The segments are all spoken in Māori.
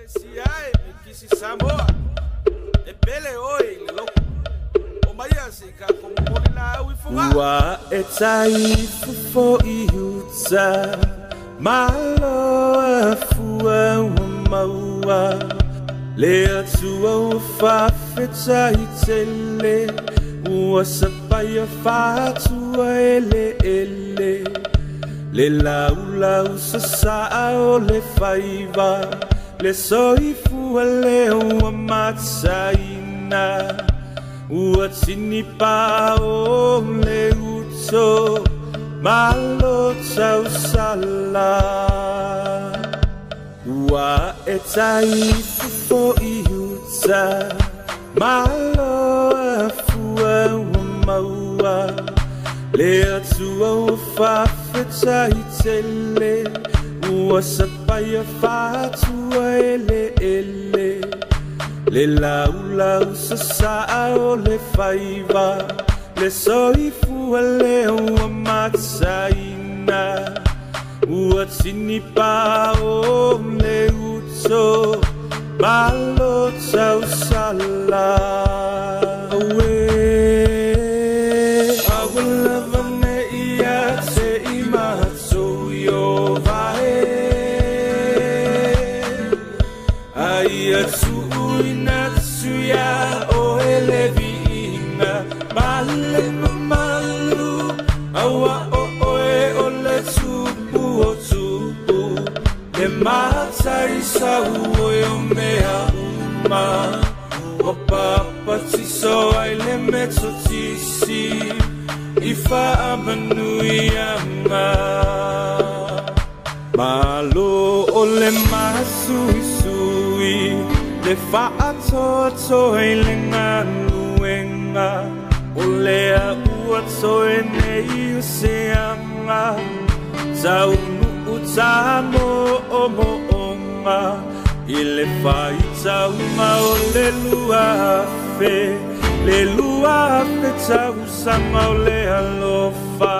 Siai, kisi Samoa, e pele oi le lo. O mai asi ka como molina ui funga. Ua e tai fufo I huta, malo e fua ua maua. Le atua ua whawheta I tele, ua sapaya whatua ele. Le lau sa saa o le whaiva. Le soifua leo ua matsaina, ua tini pa o le uto, malo tau sala. Ua e taifufo I huta, malo a fua ua maua. Le atua ua whawheta I tele, ua sapaya whatua ele. Le lau sa saa o le whaiva. Le soifua leo ua matsaina, ua tini pa o le uto, malo tau sala. Matai sa uoi o mea uma, o papa tiso ai le meto tisi, I wha manui anga. Malo o le masui, le wha atoto ai le nganuenga, o lea ua toe nei o se anga, tau Tamo o moonga I le whai taunga o le lua fe tau sanga o le alofa.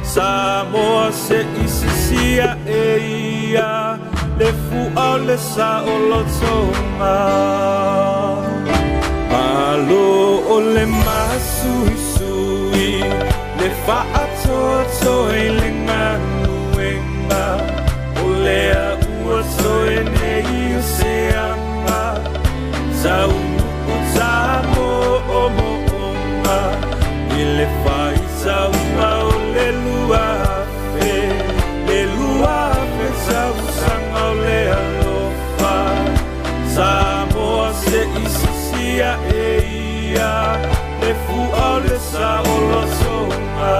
Samoa se isisia e ia, le fua o le sa o lotonga. Alo o le masui, le wha toto e le nganu. O lea ua toe nei o se anga, tau o tamo o moonga, I le whai taunga o le lua fe tau sanga o le alofa. Samoa se isisia e ia, le fua o le sa o lotonga.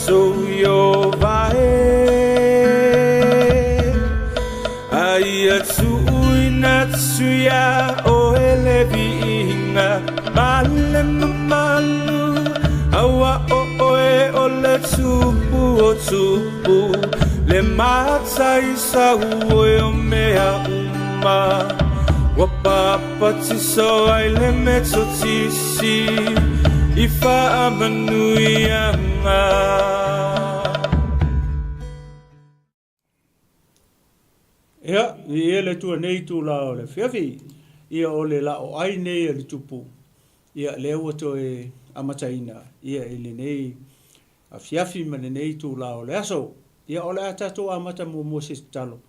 So yo vae Aia tu inatsuya o elevinga Male mamalu Awa o oe o le tupu o tupu Le matai sa ue o mea uma Wapapa tiso ai le meto tisi I wha manui anga. Ia, I ele tua nei tu la o le whiawhi. Ia o le la o ai nei le tupu. Ia le ua to e amataina. Ia ele nei a whiawhi mane nei tu la o le aso. Ia o le a tato amata mo se talo.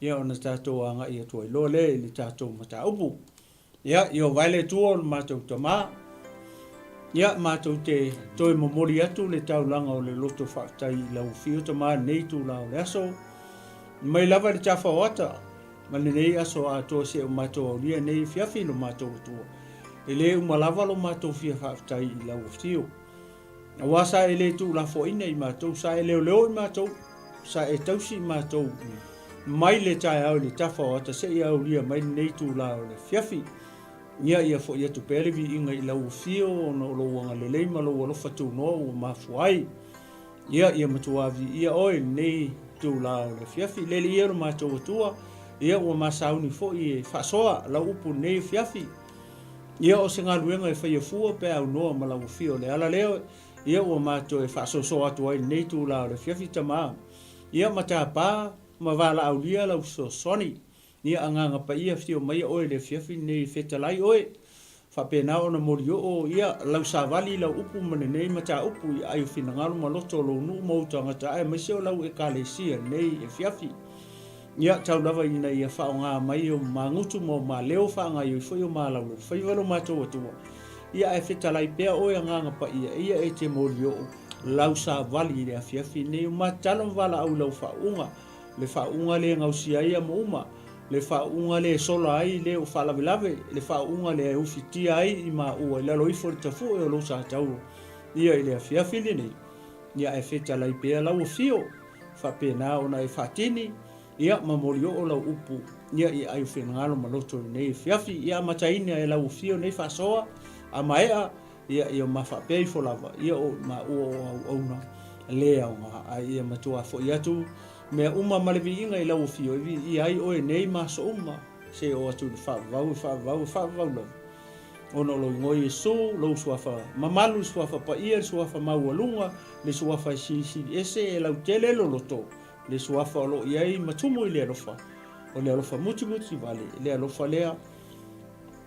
Ia o na tato anga ia tua ilo le tato mata upu. Ia, i o vaile tua o le matou tamaa. Ia mātou te toi momori atu le taulanga o le loto whaktai lau whiota mā nei tū lau le aso. Mai lava le tawha wata, ma le nei aso a to se o mato lia nei fiafi lo mato tu e le uma lava lo mato fia whaftai i lau ftio a wasa e le tu la fo ina i mato sa e leo leo i mato sa e tausi i mato mai le tai au le tafa o ata se i au lia mai nei tu la o le fiafi ia fo ia tu pelevi inga i lau ftio no lo wanga le leima lo walo fatu no o mafuai ia matuavi ia oi nei tu la o le fiafi le ia lo mato tua ia o masauni fo i fasoa la upu nei fiafi ia o se ngaluenga e fai fua pe au noa ma lau fio le ala leo ia o mato e fasoso atu ai nei tu la o le fiafi tama ia mata pa ma vala au lia lau so soni ia anganga pa ia fio mai o le fiafi nei fetalai oi fa pena ona morio o ia lau savali lau upu mane nei mata upu ia ai fina ngalu ma loto lo nu mo tanga ta ai mai se lau e kalesia nei e fiafi ia tau lava ina ia whaonga mai o mangutu mo ma leo whaonga i fwoi o ma lau whai walo mato atua ia e whetalai pea o ia nganga pa ia e te mori o lau sa vali le a fiafi nei o matalon wala au lau whaunga le whaunga le ngausia ia mo uma le whaunga le sola ai le o whalavelave le whaunga le ufitia ai i ma ua i lalo i fori tafu e o lo sa tau ia i le a fiafi le nei ia e whetalai pea lau o fio whapena ona e whatini ia mamorio o lau upu ia i ai whenangalo maloto nei fiafi ia mataina e lau fio nei whasoa a maea ia i o mawhapei fo lava ia o ma ua o auna lea o ngā a ia matua fo iatu mea uma malevi inga i lau fio i ai oe nei maso uma se o atu whavau lau ono lo ngoi so lo suafa mamalu suafa pa ia suafa maualunga le suafa si ese e lau tele lo loto le suafa lo iai matumu i le alofa o le alofa muti vale le alofa lea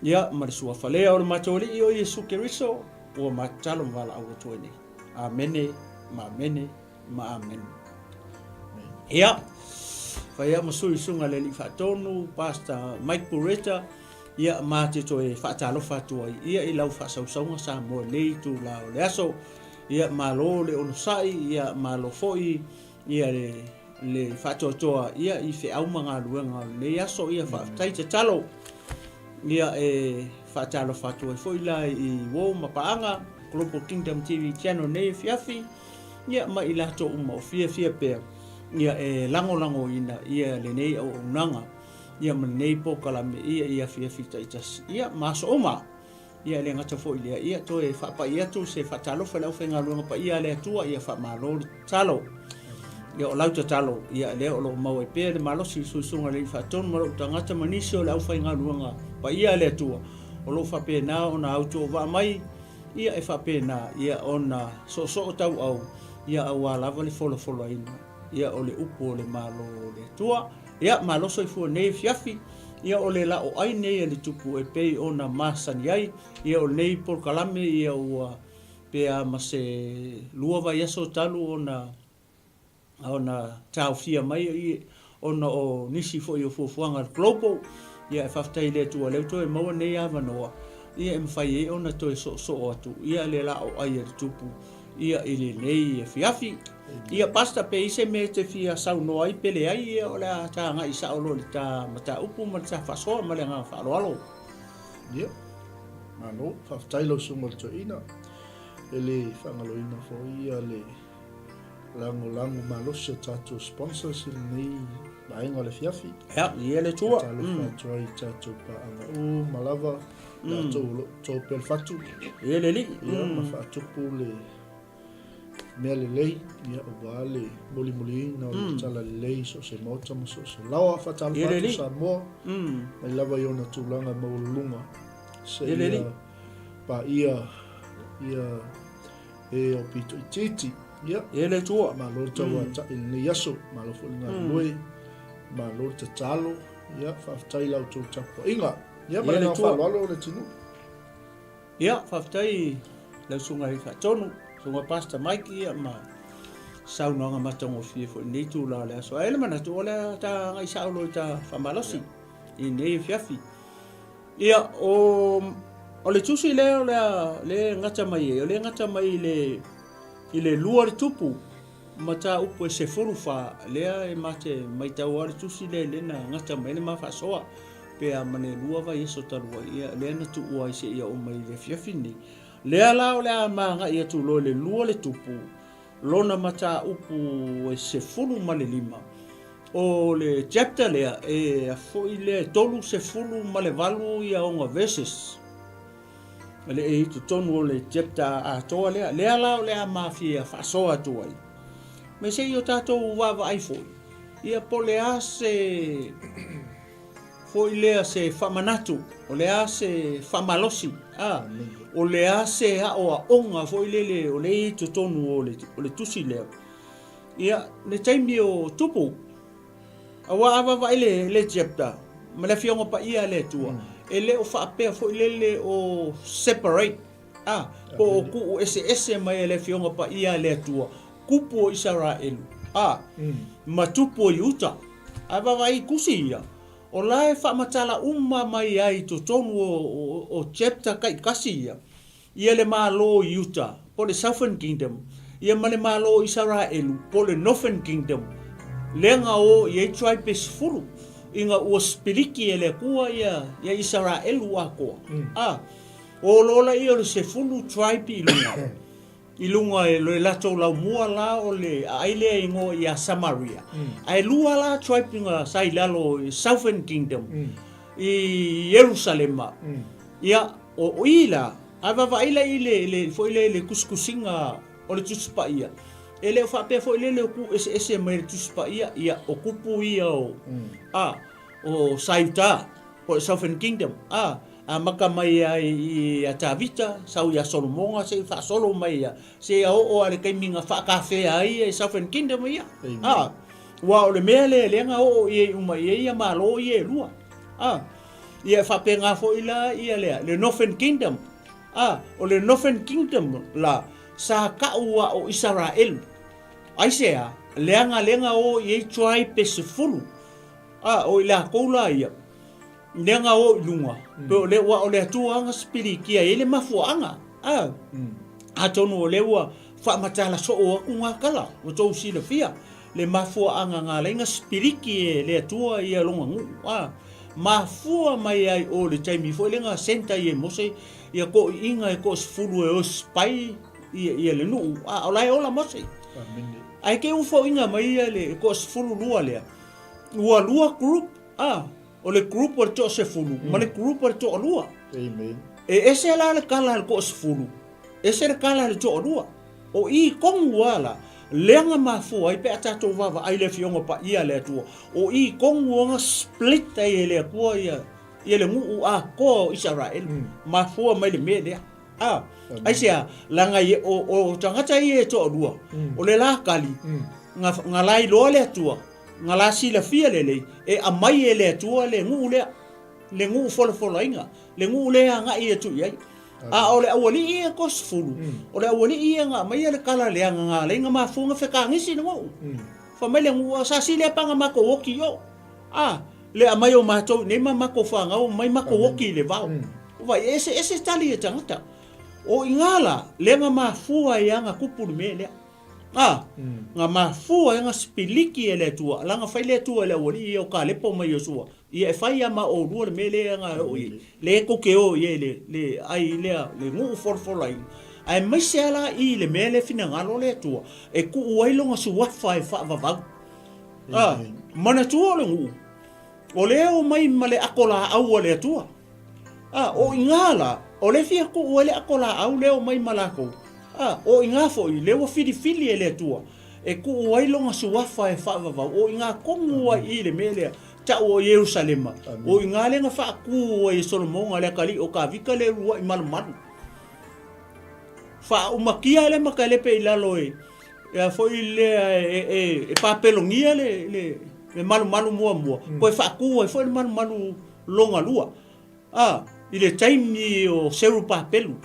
ia ma le suafa lea o le matoli i o Iesu Keriso o matalo vala au tuene amene ma amen ia fa ia masui sunga le li fatonu pastor Mike Bureta ia ma te to e fatalo fatua ia i lau fa sausaunga sa mo le tu la o le aso ia ma lo le ono sai ia ma lo foi ia le fatotoa ia i fe au manga luenga le aso ia fa tai te talo ia e fatalo fatua foi la i wo mapaanga Global Kingdom TV channel nei fiafi ia ma ila to uma fia pe ia e lango ina ia le nei o nanga ia ma nei po kala me ia fiafi tai tas ia maso uma ia le ngata foi ia to e fa pa ia to se fatalo fa lau fenga luenga pa ia le tua ia fa malo talo ia o lauta talo ia le o lo mau e pe le malo si susunga le fa ton mo tangata manisio le au fenga luenga pa ia le tua o lo fa pe na ona auto va mai ia e fa pe na ia ona so tau au ia awa lava le folo ina ia o le upo le malo le tua ia malo so fu nei fiafi ia o le la o ai nei le tupu e pe ona masani ai ia o nei por kalame ia o pe a mase lua vai aso talu ona tau fia mai ia ona o nisi fo yo fuanga global ia e faftai le tua le to e mau nei ava noa ia e mfai e ona to e so atu ia le la o ai le tupu ia ile nei e fiafi ia pasta pe ise me te fia sau no ai pele ai ia o la ta nga isa o lo ta mata upu ma ta faso ma le nga fa lo ia mano faftai lo sumo to ina ele fangalo ina fo ia le lango malo se tatu sponsors nei bainga le fiafi ia ia le tua try tatu pa anga malava la to pel fatu ia le li ia ma fatu le mele lei ia o vale moli na tala lei so se mota mo so lawa fatal fatu sa mo mai lava yo na tulanga mo lunga se pa ia e o pito titi ia ele tua ma lo tawa ta il yaso ma lo fulinga loi ma lo te talo ia faftai lau tu tapo inga ia ma le fa lo le tinu ia faftai lau sunga i fatonu sunga pastor Mike ia ma sau no nga matongo fie fo nei tu la le so ele mana tu la ta ngai sau lo ta famalosi i nei fiafi ia o le tusi le ngata mai le ngata mai le ile lua tupu mata upo se furu fa lea e mate mai tau ari tusi le lena ngata mai ma fa soa pe a mane lua va yeso tarua ia le na tu ua se ia o mai le fiafini lea la o lea ma nga ia tu lo le lua le tupu lona mata upu e se furu ma le lima o le chapter lea e a foi le tolu se furu ma le valu ia onga verses le e tu tonu o le chapter a toa lea la o lea ma fia fa soa tuai me se yo tato wava ai foi ia polea se foi lea se famanatu o lea se famalosi o lea se a o onga foi lele o le to tonu o le tusi lea ia le taimi o tupu awa ava vai le chapter ma le fionga pa ia le tua ele o fa pe foi lele o separate ko ku ese mai le fionga pa ia le tua kupu o Israel matupu o Utah ava vai kusia o lae whamatala mai ai to tonu o chapter kai kasia ia le malo Utah po le Southern Kingdom ia ma le malo Israel po le Northern Kingdom lenga o ia tribe furu inga o spiriki ele kua ia Israel wako o lola ia le se fulu tribe ilunga e le lato la mua la o le aile ingo ia Samaria ai lua la tribe inga sai lalo Southern Kingdom i Jerusalem ia o ila ava va ila ile foi le kuskusinga o le tuspa ia ele fa pe foi le ku ese mai tuspa ia o kupu ia o Sauta o Southern Kingdom a maka mai ai a Tavita sau ia Solomonga se fa solo mai se o ale kai minga fa cafe ai Southern Kingdom ia wa o le mele lenga o ia uma ia malo ia lua ia fa penga fo ila ia le Northern Kingdom o le Northern Kingdom la sa ka o Israel ai se lenga o ia tribe pesfulu o ila kola ia nenga o lunga pe le wa o le tuanga spiriki ele mafuanga a tonu le wa fa matala so o kunga kala o to sila fia le mafuanga nga lenga spiriki le tua ia longa ngu mafua mai ai o le taimi fo lenga senta ye mose ia ko inga e ko sfulu e o spai ia le nu o lai ola mose ai ke u fo inga mai le ko sfulu lua le lua group o le group o to se fulu ma le group o to lua amen ese la le kala ko se fulu ese le kala le to lua o I kong wala lenga mafu ai pe ata to va ai le fionga pa ia le to o I kong nga split ai le ko ia le ngu ko Israel mafu mai le me ai sia langa ye o tangata ye to lua o le la kali nga lai lo le to ngala sila fia lele e amai ele tua le ngu folo inga le ngu le nga ia tu ia ole awali ia kosfulu ole awali ia nga mai le kala le nga le nga mafunga feka ngisi no fa mai le ngu sa sile panga mako woki yo le amai o mato ne mako fanga o mai mako woki le va va ese tali e tangata o ingala le nga mafua ia nga kupulu me le nga mafua nga spiliki ele tua langa fai le tua le wali o ka le po mai sua ia fai ama o ru me le nga o le ko ke o ye le ai le ngu for lai ai mai sela I le mele fina ngalo le tua e ku uai longa sua fai fa va mana tua le ngu o le o mai male akola au le tua o ingala o le fia ku uai le akola au le o mai malako o inga fo I le wa fili ele tua e ku wai longa suafa e fa o inga kongu wa I le mele ta o Jerusalem o inga le nga fa ku o Solomonga le kali o ka vika le wa malman fa o makia le makale pe ilalo e fo ile e papelongia le malu mua ko fa ku fo malu longa lua ile taimi o seru papelu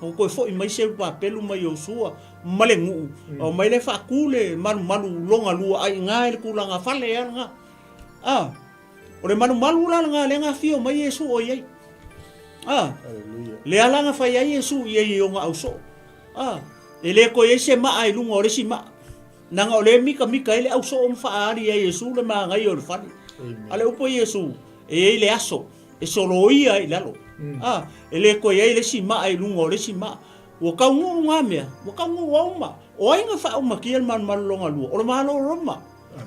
o ko fo mai se pa pelu mai o sua malengu o mai le fa kule malu longa lua ai ngai ku langa fale nga o le malu la nga le nga fio mai Yesu o ye le ala nga fa ye Yesu ye o nga auso ele ko ye se ma ai lunga o le si ma nanga o le mika ele au so o mfaari e Yesu le mangai o le fani ale upo Yesu e le aso e soloia i lalo ele ko ye le sima ai lungo le sima o ka ngu ngamea o ka ngu uma o inga fa uma kiel man longa lu o malo roma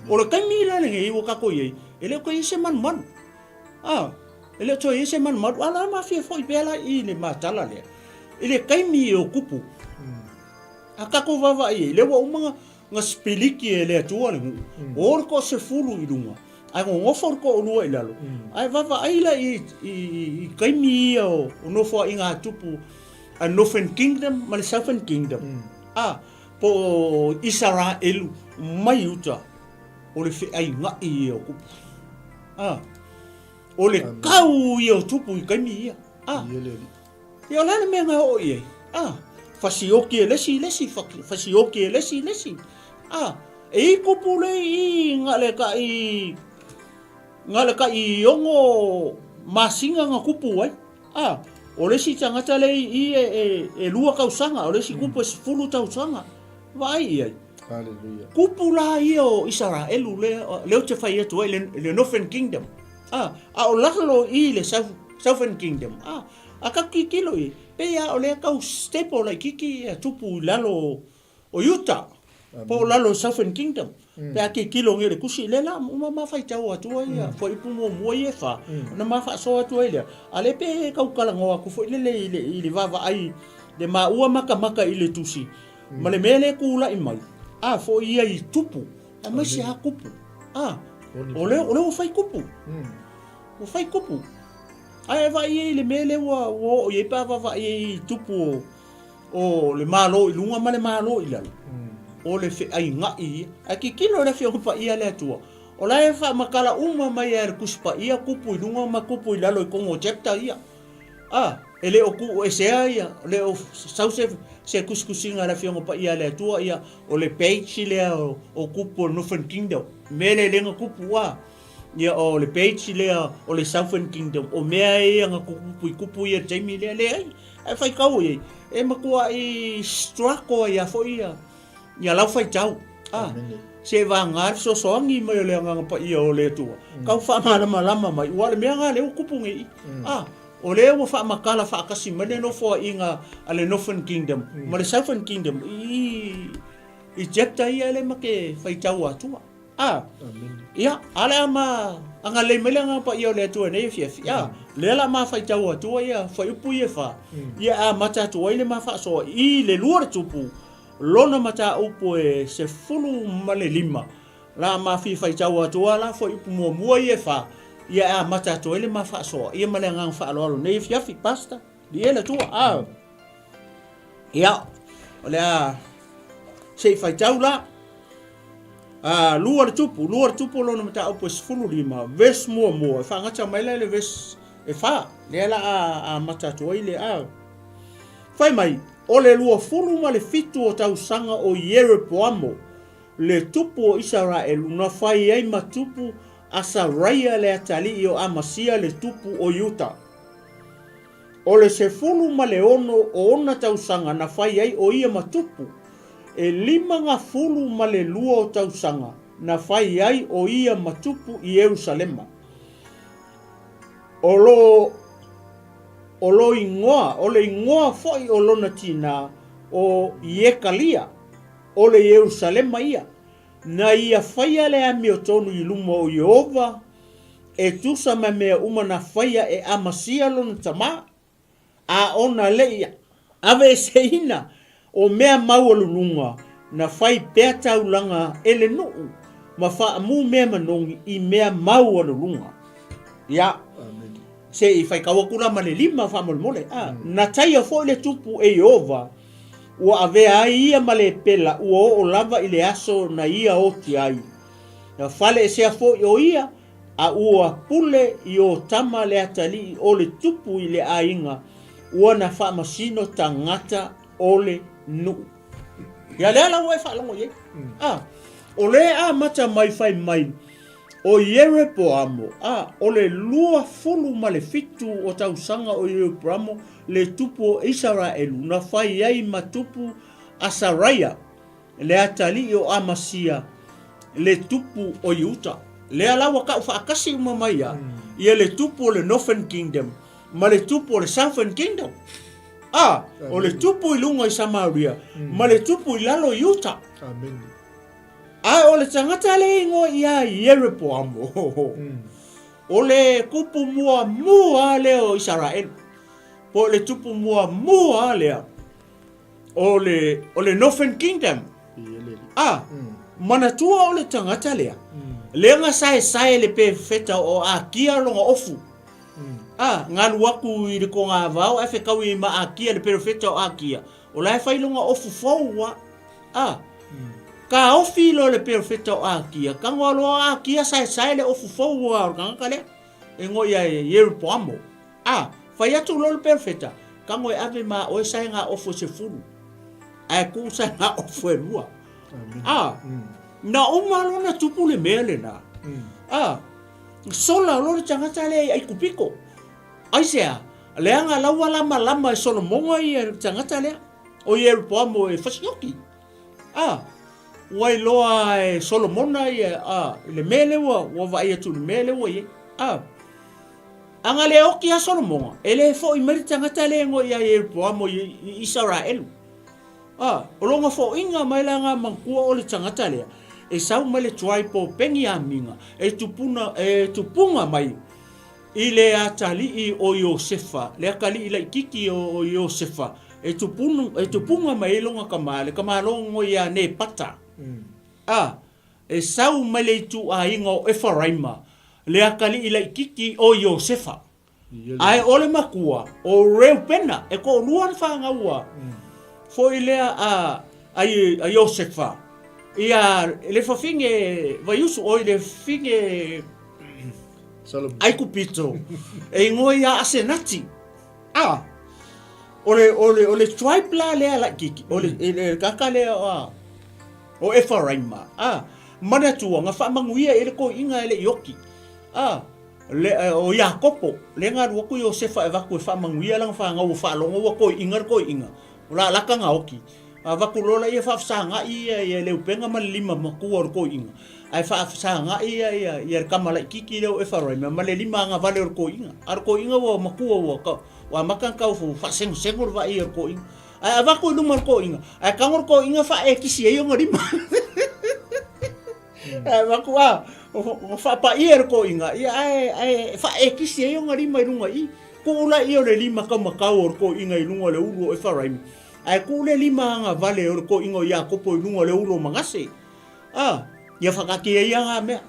o le kamila le ngi o ka ko ye ele ko ise man ele to ise man ala ma fi foi bela i le matala le ele kaimi o kupu aka ko vava i le wa uma nga spiliki ele tua le o ko se fulu i lunga ai ngo for ko no i lalo ai vava ai la i kaimi o no fo inga tupu a Northern Kingdom ma le Southern Kingdom po Israel mai uta o le fe ai nga i o kupu o le kau i o tupu i kaimi ia ia lana me nga o ia fasioki e lesi fasioki e lesi e kupu le i ngale ka i ongo masinga nga kupu ai o lesi tangata le i e lua kausanga o lesi kupu e fulu tausanga vai ai Hallelujah. kupu la i o Israel le o te fai atu ai le Northern Kingdom o lalo i le Southern Kingdom a ka kikilo i pe ya o le kau stepo la kiki tupu lalo o Utah po lalo Southern Kingdom pe a kikilo ngi le kusi le la ma fai tau atu ai fo ipu mo ye fa na ma fa so atu ai le ale pe kau kala ngoa ku fo le vava ai le ma ua maka i le tusi ma le mele kula i mai fo ia i tupu a masi ha kupu o le o fai kupu o fai kupu ai va i le mele o ye pa va i tupu o le malo i lunga ma le malo i lalo o le fe ai nga i a ki kilo le fe pa ia le tua o la e fa makala uma mai er kuspa ia kupu i lunga ma kupu i lalo i kongo chapter ia ele o ku e se ia le o sauce se kuskusinga la fe pa ia le tua ia o le page le o kupu Northern Kingdom mele le nga kupu ia o le page le o le Southern Kingdom o mea e nga kupu ia Jamie le ai fai kau e makua i strako ia fo ia lau fai tau se va ngar so songi mai le nga pa ia o le tua kau fa malama mai wa le mea nga le kupu ngi o le wo fa makala fa kasi mane no fo inga ale Northern Kingdom ma le Southern Kingdom i jepta ia le make fai tau atua ia ala ma anga le mele nga pa ia le tua nei fia le la ma fai tau atua ia fa upu ia fa ia mata tua ile ma fa so i le luar tupu lona mata upu e se fulu male lima la ma fi fai tau atua la fa upu mo ia fa ia mata tua ile ma fa so ia male nga fa lo nei fia fi pasta ia le tua ia ole se fai tau la luar tupu lona mata upu se fulu lima ves mo fa ngata mai le ves e fa le la mata tua ile fai mai o le lua fulu ma le fitu o tau sanga o Yeroboamo le tupu o Israel na fai ai matupu Asaraia le atali o Amasia le tupu o Utah o le se fulu ma le ono o ona tau sanga na fai ai o ia matupu e 5 ma le lua o tau sanga na fai ai o ia matupu i Yerusalema o lo ingoa o le ingoa foi o lona tina o Iekalia o le Yerusalema ia na ia faia le ami o tonu i luma o Jehova e tusa ma mea uma na faia e Amasia lona tama ona leia ave seina o mea maua na fai pea taulanga ele nuu ma fa mu mea manongi i mea maua lulunga ia se i fai kawakura ma le 5 fa mole na taia fo le tupu e Jehova ua avea ai ia ma le pela ua o lava i le aso na ia oti ai na fale e sea fo o ia a ua pule i o tama le atali o le tupu i le ainga ua na fa masino tangata o le nu ya le ala ua e fa longo ye o le mata mai fai mai o Yeroboamo o le lua fulu ma le fitu o tau sanga o Yeroboamo le tupu o Israel na fai ai matupu Asaraia le atali o amasia le tupu o Utah. Le alawa ka whaakasi umamaia ia le tupu o le Northern Kingdom ma le tupu o le Southern Kingdom. O le tupu i lunga i Samaria ma le tupu i lalo i Utah. Amen. O le tangata le ingo ia Jeroboamo. O le kupu mua leo Israel. Po le tupu mua lea. O le Northern Kingdom. Mana tua o le tangata lea. Lenga sae le pe feta o akia longa ofu. Ngalu aku i le konga vau e fekau i ma akia le pe feta o akia. O lai fai longa ofu foua. Ka ofi lo le pe feta o akia. Ka ngolo akia sae le ofu foua o kanga le. E ngo ia Jeroboamo. Fai atu lo le pe feta. Ka ngo e ave ma o sae nga ofu se fulu. Ai ku sae nga ofu e lua. Na umalo na tupu le mele na. Sola lo tangata le ai kupiko. Ai sea, le anga lawa lama e solo monga i tangata le. O Jeroboamo e fasioki. Wai loa e solo mona i le mele wa vai atu le mele wa i. Anga le oki a solo monga. Ele fo i meri tangata le ngo i Jeroboamo i Israel. O longa fo inga mai langa mangkua o le tangata le. E sau mai le tuai po pengi a minga. E tupunga mai. I le atali i o Iosefa. Le akali i la ikiki o Iosefa. E tupunga mai longa kamale. Kamalongo i a ne pata. E sau mai le tu a inga o Efraima. Le akali i la ikiki o Iosefa. Ai ole makua. O Reupena. E ko luan whanga ua. Fo i lea a Iosefa. Ia le fafinge vai usu oi le finge ai kupito e ngoi a senati ole tribe la le ala kiki ole kaka le o Efraima mana tua nga fa manguia ele ko inga ele yoki le o Jakopo le nga ru ko Josefa e va ko fa manguia lang fa nga o fa longo ko inga la la ka nga oki vakulola ia faafasanga ia le upenga ma lima makua ko inga ai faafasanga ia kamala kiki le Efraima ma le lima nga vale ko inga wa makua wa makan kau fu fa sengur va ia ko inga ai vaku lumar ko inga ai kangor ko inga fa kisi yo ngorima ai vaku fa pa ia ko inga ai fa kisi yo ngorima runga i ko ula ia le lima ka makau ko inga ilunga le ulu Efraima ai ku le lima nga vale o ko ingo Jakopo i lunga le ulo mangase. Ia whakaki e ia nga mea.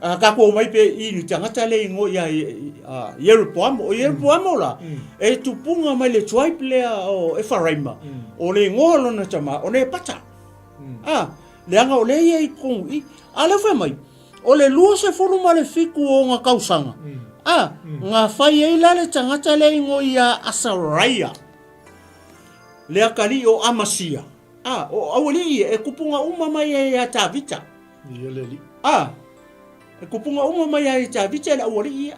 Ka ko mai pe i ni tangata le ingo ia Jeroboamo. O Jeroboamo la. E tupunga mai le tribe lea o Efraima. O le ngolo na tama, o le pata. Le anga o le ia i kong i. Ale wha mai. O le lua se furu ma le fiku o nga kausanga. Nga whai e la le tangata le ingo ia Asaraia. Le akali o Amasia. O awali e kupunga mai e Tavita. E kupunga mai e Tavita le awali.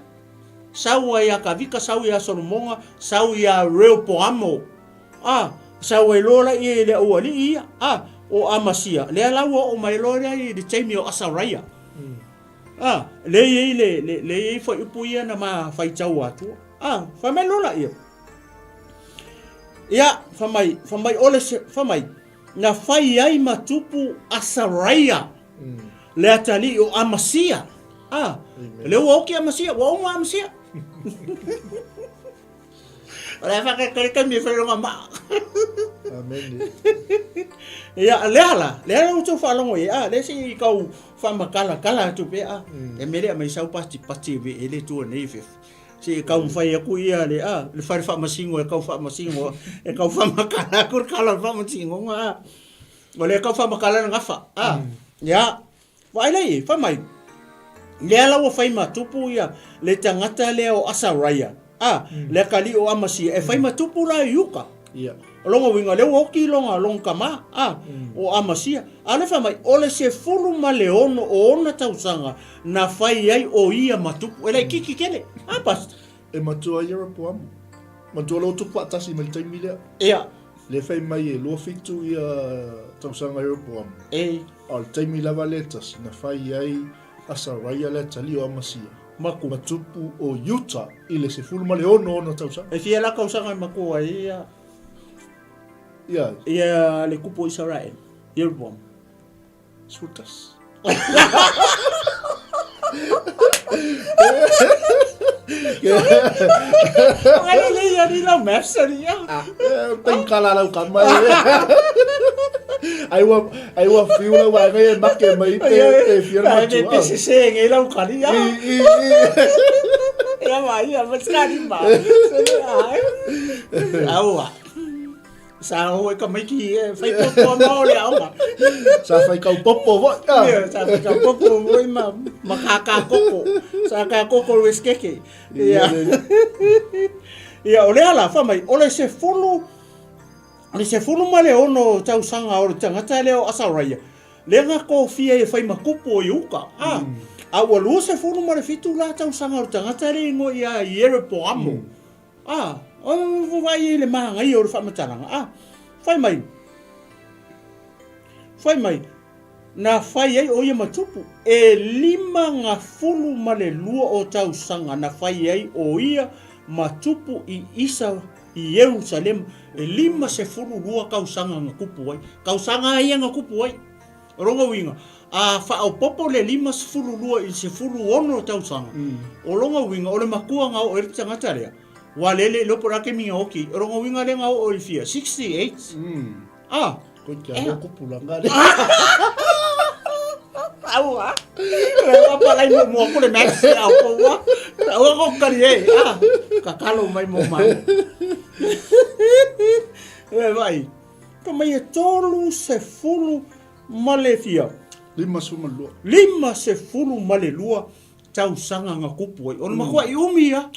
Sau ya kavika, sau ya Solomonga, sau ya Rehoboamo. Sau e lola i le awali o Amasia. Le alawa o mai lola i le taimi o Asaraia. Le fa ipuia na ma fai tau atu. Fa me lola ia. Ia, famai ole famai. Na fai ai matupu Asaraia. Le atali o Amasia. Le oki Amasia, wa uma Amasia. Ole fa ka mi fa longa ma. Amen. Ia, le utu fa longo ia, le si kau fa makala tu pe E mele mai sau pati ve ele tu nei fe. Si kau fai aku ia le fai fa masingo e kau fa masingo e kau fa makala kur kala fa masingo ole kau fa makala nga fa ya vai lei fa mai le ala wo fai matupu ia le tangata le o Asaraia le kali o Amasia e fai matupu la yuka ia longa winga le woki longa kama o Amasia ale fa mai ole se fulu ma le ono o ona tausanga na fai ai o ia matupu ele kiki kele pas e matua Jeroboamo matua lo tu patasi mai taimi le ia Le fai mai e lua fitu ia tausanga Europoam. E Al taimi lava letas na fai ai asaraia le tali o amasia. maku. Matupu o Utah i le se fulma le ono tausanga. E fia la kausanga maku ai ia. Ia, Ia le kupo Israel. Yerbom. sutas. Ai le ia ni la massa ni ia. Tem kala lau kamai. Ai wa fiula wa ngai make mai te firma Ai me pese se ngai la kali ia. Ia mai ia maskari ma. Ai. Aua. Sa o ka mai ki fai popo no le au. Sa fai kau popo wa. Ia sa ka popo moi ma makaka koko. Sa ka koko weskeke. Ia. Ia ole ala fa mai ole se fulu. Ole se fulu male ono tau sanga o tangata leo asaraia. Lenga ko fia e fai makupo yuka. A wa lu se fulu male fitu la tau sanga o tangata le ngo ia yere po amo. O vai le manga i o fa mataranga. Fai mai. Fai mai. Na fai ai o ia matupu. E 5 male lua o tau sanga na fai ai o ia matupu i isa i Jerusalem. E 5 lua kau sanga nga kupu ai. Kau sanga ia nga kupu ai. Ronga winga. Fa o popo le 5 lua i se fulu ono tau sanga. O longa winga o le makua nga o erita ngatarea. Walele lo por ake minga oki. Ronga winga le nga o orifia. 68. Ko kia ko pulanga. Aua. Apa lai mo ko le max au ko wa. Au ko kari e. Kakalo mai mo mai. Vai. Como e tolu se fulu malefia. 5 se fulu malelua. Tau sanga nga kupu ai. Ono makua i umi ia.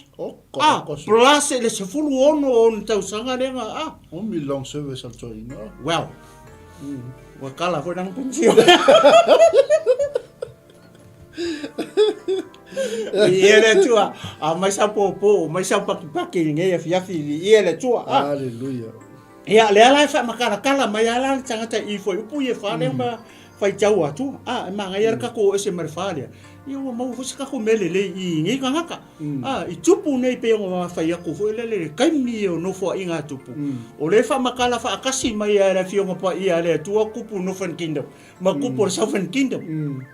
Plus le se fulu ono on tau sanga lenga. Umi long service al toina. Well. Wakala foi nang pensio. Iele tua. Mai sa popo, mai sa paki ngai fiafi iele tua. Hallelujah. Ia le ala fa makala kala mai ala tangata i foi upu ye fa le ma fai tau atu. Ma ngai ar ka ko ese merfalia. Ia mau fusika ko melele i ngai ngaka. I tupu nei pe ngo fai aku foi le kaimi o no fo inga tupu. O le fa makala fa akasi mai ala fionga pa ia le tua kupu no fan kingdom. Ma kupu Southern Kingdom.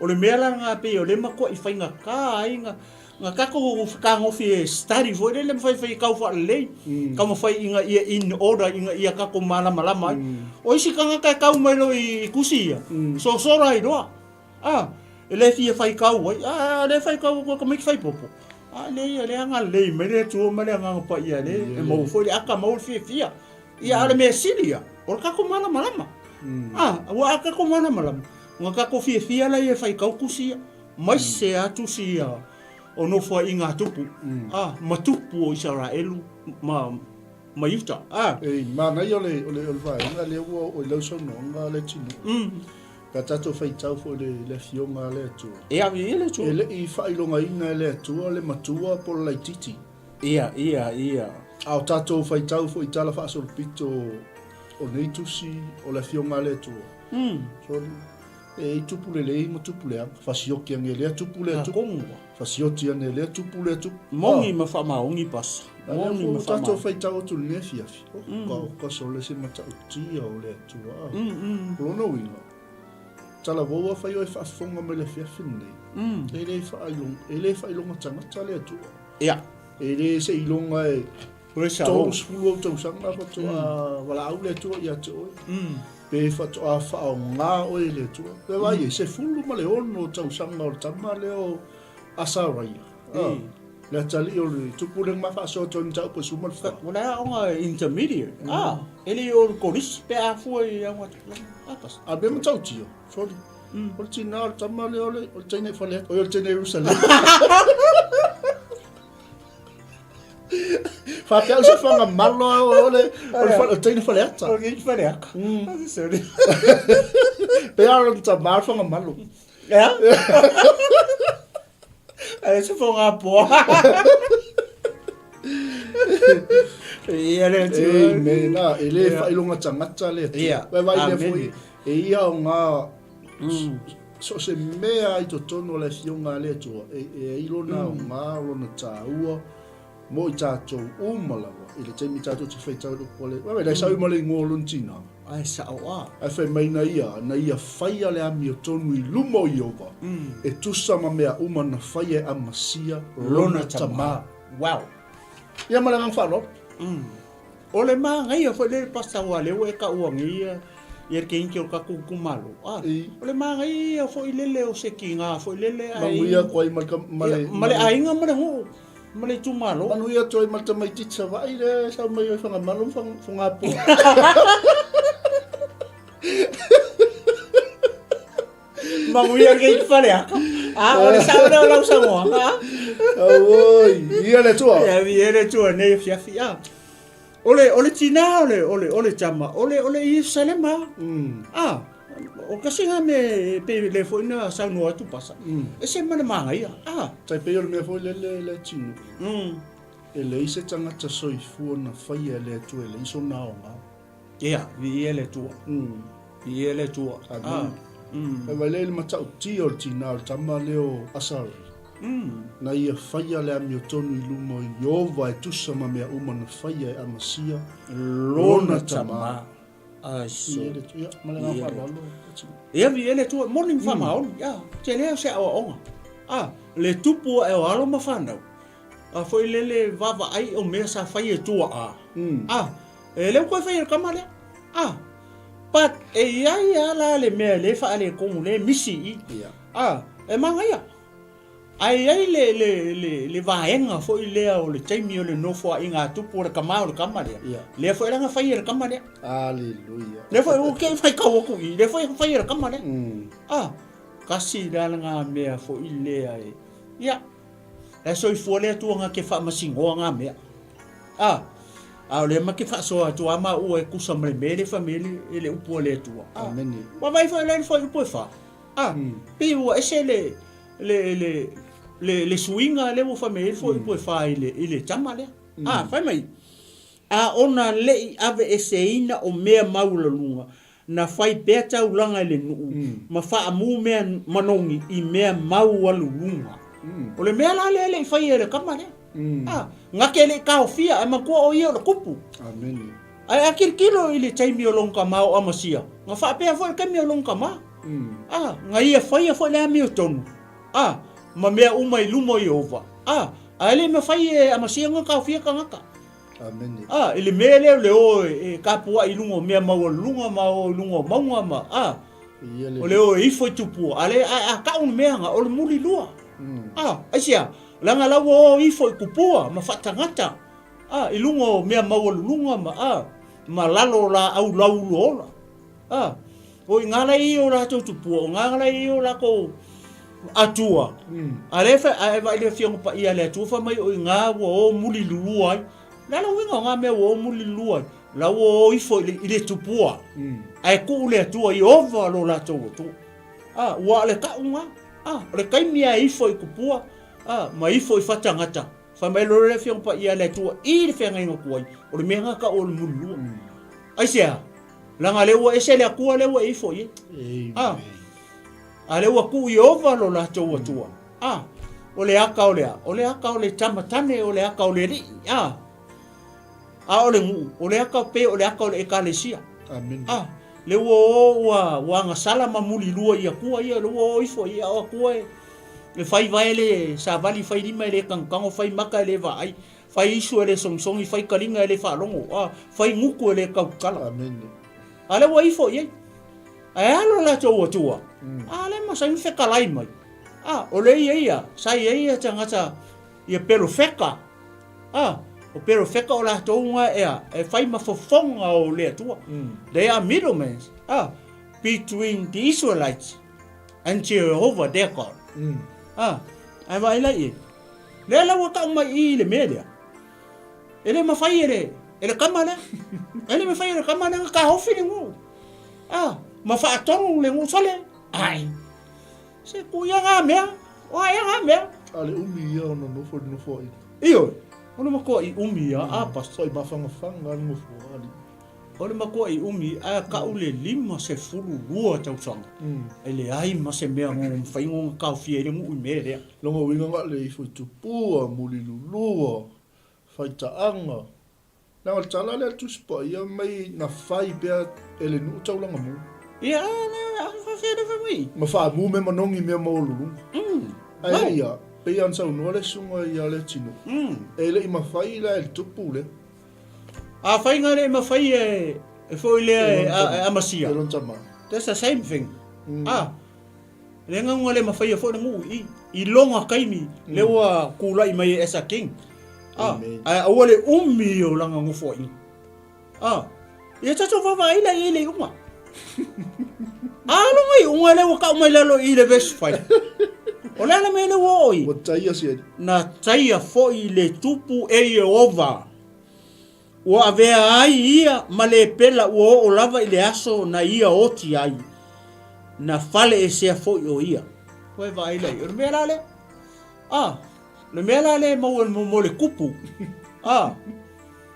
O le mela nga pe o le mako i fai ngaka inga nga kako ka ngofi study foi le fai kau fa le. Ka mo fai inga ia in order inga ia kako malama. O isi ka ngaka kau mai lo i kusia. So rai do. Le fia fai kau ai. Le fai kau ko mai fai popo. Le anga le me le tu me le anga pa ia le. E mo foi aka mo fia. Ia ale me silia. O ka ko malama. Wa aka ko malama. Nga ka ko fia la ia fai kau kusia. Mai se atu sia. O no foi inga tupu. Matupu o Israelu ma Utah. Mana yo le vai nga le o le so no nga le tinu. Ka tato fai tau fo le fionga le tu. Ia le tu. Ele I fai longa ina le tu le matua por la titi. Ia. Au tato fai tau fo itala fa so pito o nei tusi o le fionga le tu. So e tupu le mo tupu le fa sioki nge le tupu le tu. Fa sioti nge le tupu le tu. Mongi ma fa maongi pas. Mongi ma fa. Tato fai tau tu le fiafi. Ka so le se mata uti o le tu. Lono winga. Tala voa fai o fa fonga me le fiafi nei. Ele fai longa tanga tale tu. Ia. Ele se ilonga e Presa. todos fulo tau sanga fa tu wala au le tu ia tu. Pe fa tu a fa o nga o le tu. Pe vai se fulo ma le ono tau sanga o tama le o asaraia. Le tali o le tupu le ma fa so ton tau po sumal fa. Wala onga intermediate. Ele o koris pe a foi a wat. Apas. A be mo tau tio. Sorry. O tina o tama le o tene fa le o tene Jerusalem. Fa pe so fa malo o tene fa le ata. O que diferença. Sorry. Pe a o tama fa malo. É? Aí se for uma porra. Ia le tu. Amen. Ele whailonga tangata le. Wai le fui. Ia o ngā so se mea I to tono le fionga le tua. Ilona o ngā lona tāua. Mo I tātou umalawa. I le teimi tātou te whai tātou kole. Wai le sau male ngōlun tina. Ai sa oa. Ai whai mai na ia whai ale ami o tonu I lumo I ova. E tusa ma mea umana whai e amasia lona tamā. Wow. Ia male ngang whanop. O le mā ngai a whai le pasta ua leo e ka uangi ia ke inki o ka kukumalu. O le mā ngai a whai lele o se ki ngā whai lele ai. Manguia koai male. Male ainga male huu. Male tumalo. Manguia toi malta mai titsa vai le sau mai o whanga malum whangapu. Manguia ke I whare aka. O le sao leo lau sangoa. Oi, ia le tua. Ia le tua nei fiafi. Ole tina ole tama. Ole Yerusalema. O kasinga me pe le foina sa no atu pasa. E se mana manga ia. Tai pe ole me foi le tinu. E le ise tangata soifua na whai e le atu e le iso nao ngā. Ia, vi ele tua. Vi ele tua. E vai le matau ti o tina o tama leo asari. Na ia whai ale ami o tonu I lumo I Iova e tusa ma mea umana whai e amasia lona tama. Aso. Ia, male ngā whalalo. Ia vi ele tua morning whamaon. Ia, te leo se awa onga. Le tupu e o alo ma whanau. Foi lele vava ai o mea sa whai e tua e leo koe whai e kamare. But e iai ala le mea le wha ale kongu le misi I. E manga ia. Ai le vaenga foi lea o le taimi o le nofo I ngā tupu o le kamau le kamare. Le foi langa whai e le kamare. Aleluia. Le foi o kei whai kawaku I. Le foi whai e le kamare. Kasi la ngā mea foi lea e. Ia. E soi fole tuanga ke wha masingoa ngā mea. A le ma ke fa so tu ama o e kusa mele mele family ele upo le tu. Amen. Ma vai fa le foi upo fa. Pe o ese le swinga le o family foi upo fa ele tama le. Fa mai. Ona le ave eseina o mea maula lunga. Na fai beta ulanga le nu. Ma fa amu mea manongi I mea mau walunga. O le mea la le fai ele kama le. Ngake le kaofia ama ko o ia le kupu. Amen. Ai akir kilo ile taimi o long kamao amasia. Nga fa pe foi kemi o long kama. Nga ia foi le ami o tonu. Ma mea uma I lumo I ova. Ale me fai amasia nga kaofia ka ngaka. Amen. Ile mea le o e kapua I lungo mea mau lunga mau lungo maunga ma. O le o I foi tupu. Ale ka un mea nga o le muli lua. Asia. Langa lawo I foi kupua ma fatangata. Ilungo mea mau lunga ma lalo la au lau lola. O ngala I o la tupu, ngala I o la ko atua. Alefa ai vai le fiong pa ia le tufa mai o ngā wo muli luai. Lala winga ngā mea wo muli luai. La wo I foi ile tupua. Ai ku le atua I ova lo la tu. Wa le ka unga. Le kai mea I foi kupua. Ma I foi fatangata. Fa mai lo le fiong pa ia le tua I le fenga inga kuai. O le mea ka o le mulu. Ai sea. Langa lewa ese le akua lewa I foi. A lewa ku I ova lo la tua tua. O le aka o lea. O le aka o le tamatane o le aka o le ri. O le ngu. O le aka pe o le aka o le ekalesia. Amen. Lewa wa ngasala mamuli lua I akua ia lewa I foi ia o akua le fai vai le sa vali fai lima le kankango fai maka le vai fai isu le songsongi fai kalinga le falongo fai nguku le kaukala. Amen. Ale wa ifo ye alo la tua ale ma sai feka lai mai o le ia sai ia tangata ia pero feka o pero feka o la tonga e fai ma fofonga o le tua. They are middlemen between the Israelites and Jehovah their God. Ai vai lá e le la wa ka mai I le media ele ma fai ele kamala ele me fai ele kamala ka hofi le ngu ma fa tonu le ngu sole ai se ku ya nga mea o ya nga mea Ale umi ia no fo io Ona mako I umi a pas. Soi mafanga no fuali. Ona mako I umi a ka ule 52 tausanga. Ele ai ma se mea ngong whaingonga kau fia ele mu me rea. Longa winga nga le I tupua, muli lulua, whaitaanga. Nanga tala le tuspa ia mai na whai pia ele nu taulanga mu. Ia, a whawhia whamui. Ma wha mu me manongi mea maululu. Ai ia, pe an sau noa le sunga ia le tino. Ele I ma whai la ele tupu le. A whainga le ma whai e whoi lea a masia. E lontama. That's the same thing. Le ngā le ma whai e whoi na mu I longa kaimi le ua kūlai mai as a king. Aua le umi o langa ngofo I. Ia tato whawaila I le unga. Longa I unga le waka umai lalo I le vesu whai. O lana mele woi. Wa taia siya. Na taia foi le tupu e ova. Ua avea ai ia ma le pela ua o lava I le aso na ia oti ai. Na fale e sea foi o ia. Koe vai lei. O le mea lale? Le mea lale mo le kupu.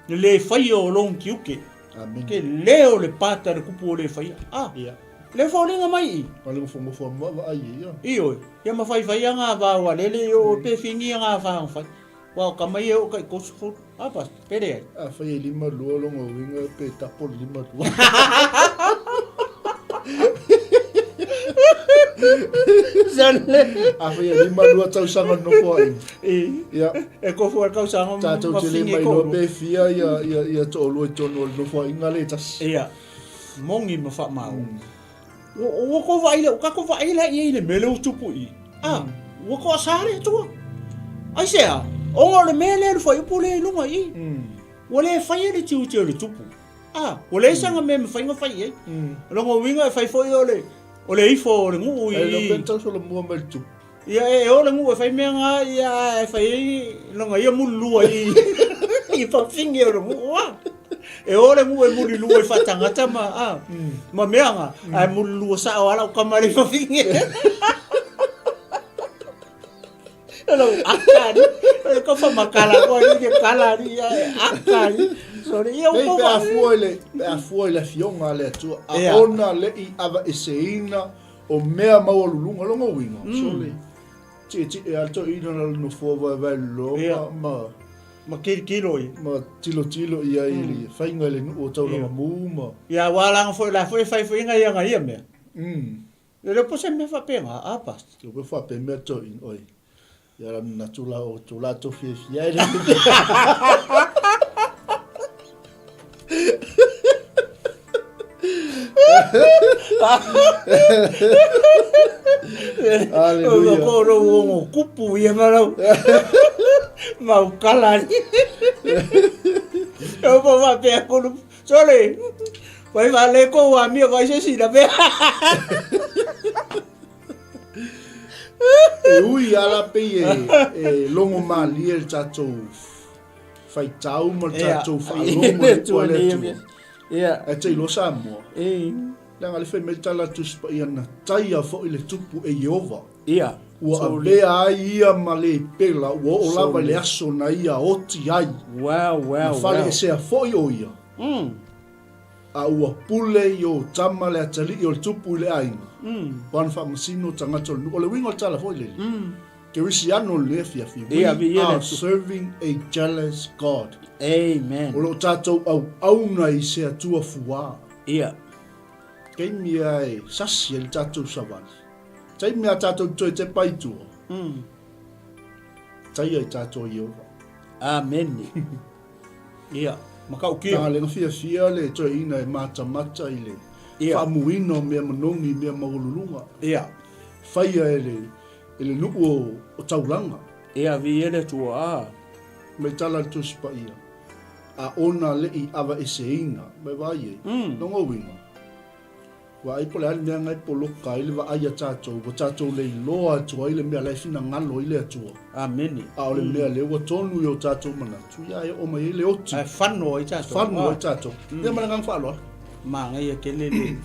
Le fai o long kiuke. Amen. Ke leo le pata le kupu o le fai. Le whaulinga mai I. Pale ngofo mawa ai ia. Iyo, ia ma fai ngā wāua lele o pe whingi ngā whāwhai. Wau ka mai o kai kosu furu. Pas, pere ai. Whai 5 lua longa winga pe tapo 5 lua. Zale. Whai 5 lua tausanga no fai. Ia. E kofu kau sanga Tātou te le mai loa pe fia ia to olua tono no fai inga le tas. Ia. Mongi ma wha mau. O ko vai o ka ko vai le I le mele o tupu I. O ko asare tua. Ai sea. O le mele fai pule lunga I. O le fai le tiu le tupu. O le sanga me fai nga fai ai. Longo winga fai foi o le ifo le ngu I. E lo pentau so le mua me le tupu. Ia o le ngu fai me nga ia fai longa ia mulua I. I fa fingi o le ngu. E ore mu e muri lua I whatangata ma mea nga ai muri lua sa o ala o kamari whawhingi Elo akari e ka whamakala ko I ke kalari akari Sorry ia o Pe a fuoi le fionga le atua a ona le I ava eseina o mea maua lulunga longa winga Sorry Ti e alto ina no fuova vai longa ma kilo I. Ma tilo ia ili whainga le nu o tauranga mūma. Ia wālanga foi la foi whainga ia ngai mea. Le po se me whapenga pas. Te upe whape mea to in oi. Ia ram na tula o tula to fia ele. Aleluia. Ko ro o kupu ia marau. Mau kalari. Eu vou bater com o Sorry. Vai valer com o amigo, vai ser assim, né? Ui ala pe e longo mali el tatou. Fai tau mo tatou fai longo ko le. Ia. E te lo samo. Langa le fe metala tu spa ia taia fo ile tupu e Jehova. Ia. Ua lea ai ia ma le pela, ua o lava le aso na ia oti ai. Wow. Whale e sea foi o ia. A ua pule I o tama le atali I o le tupu le ainga. Wana wha masino tangata o le wingo tala foi le. Ke risi ano le fia. We are serving a jealous God. Amen. O lo tatou au na I sea tua fuā. Ia. Kei mia e sasi le tatou savani. Tai mea tātou toi te paitua. Tai ai tātou Jehova. Amen. Ia. Makau kia. Nā lenga fia le toi ina e mata I le. Whamuino mea manongi mea maululunga. Ia. Whaia ele nuku o tauranga. Ia vi ele tua. Mai tala tu spa ia. A ona le I ava ese inga. Mai vai e. Nongo winga. Wa ai pole mea ngai polo ka ile wa ai tātou, wa tātou le loa atua ile mea lai fina ngalo ile atua. Amen. A ole mea le wa tonu I o tātou manatu. Ia e o mai ile oti. Ai whano I tātou. Whano I tātou. Ia mana ngang whaloa. Maa ngai a kelele.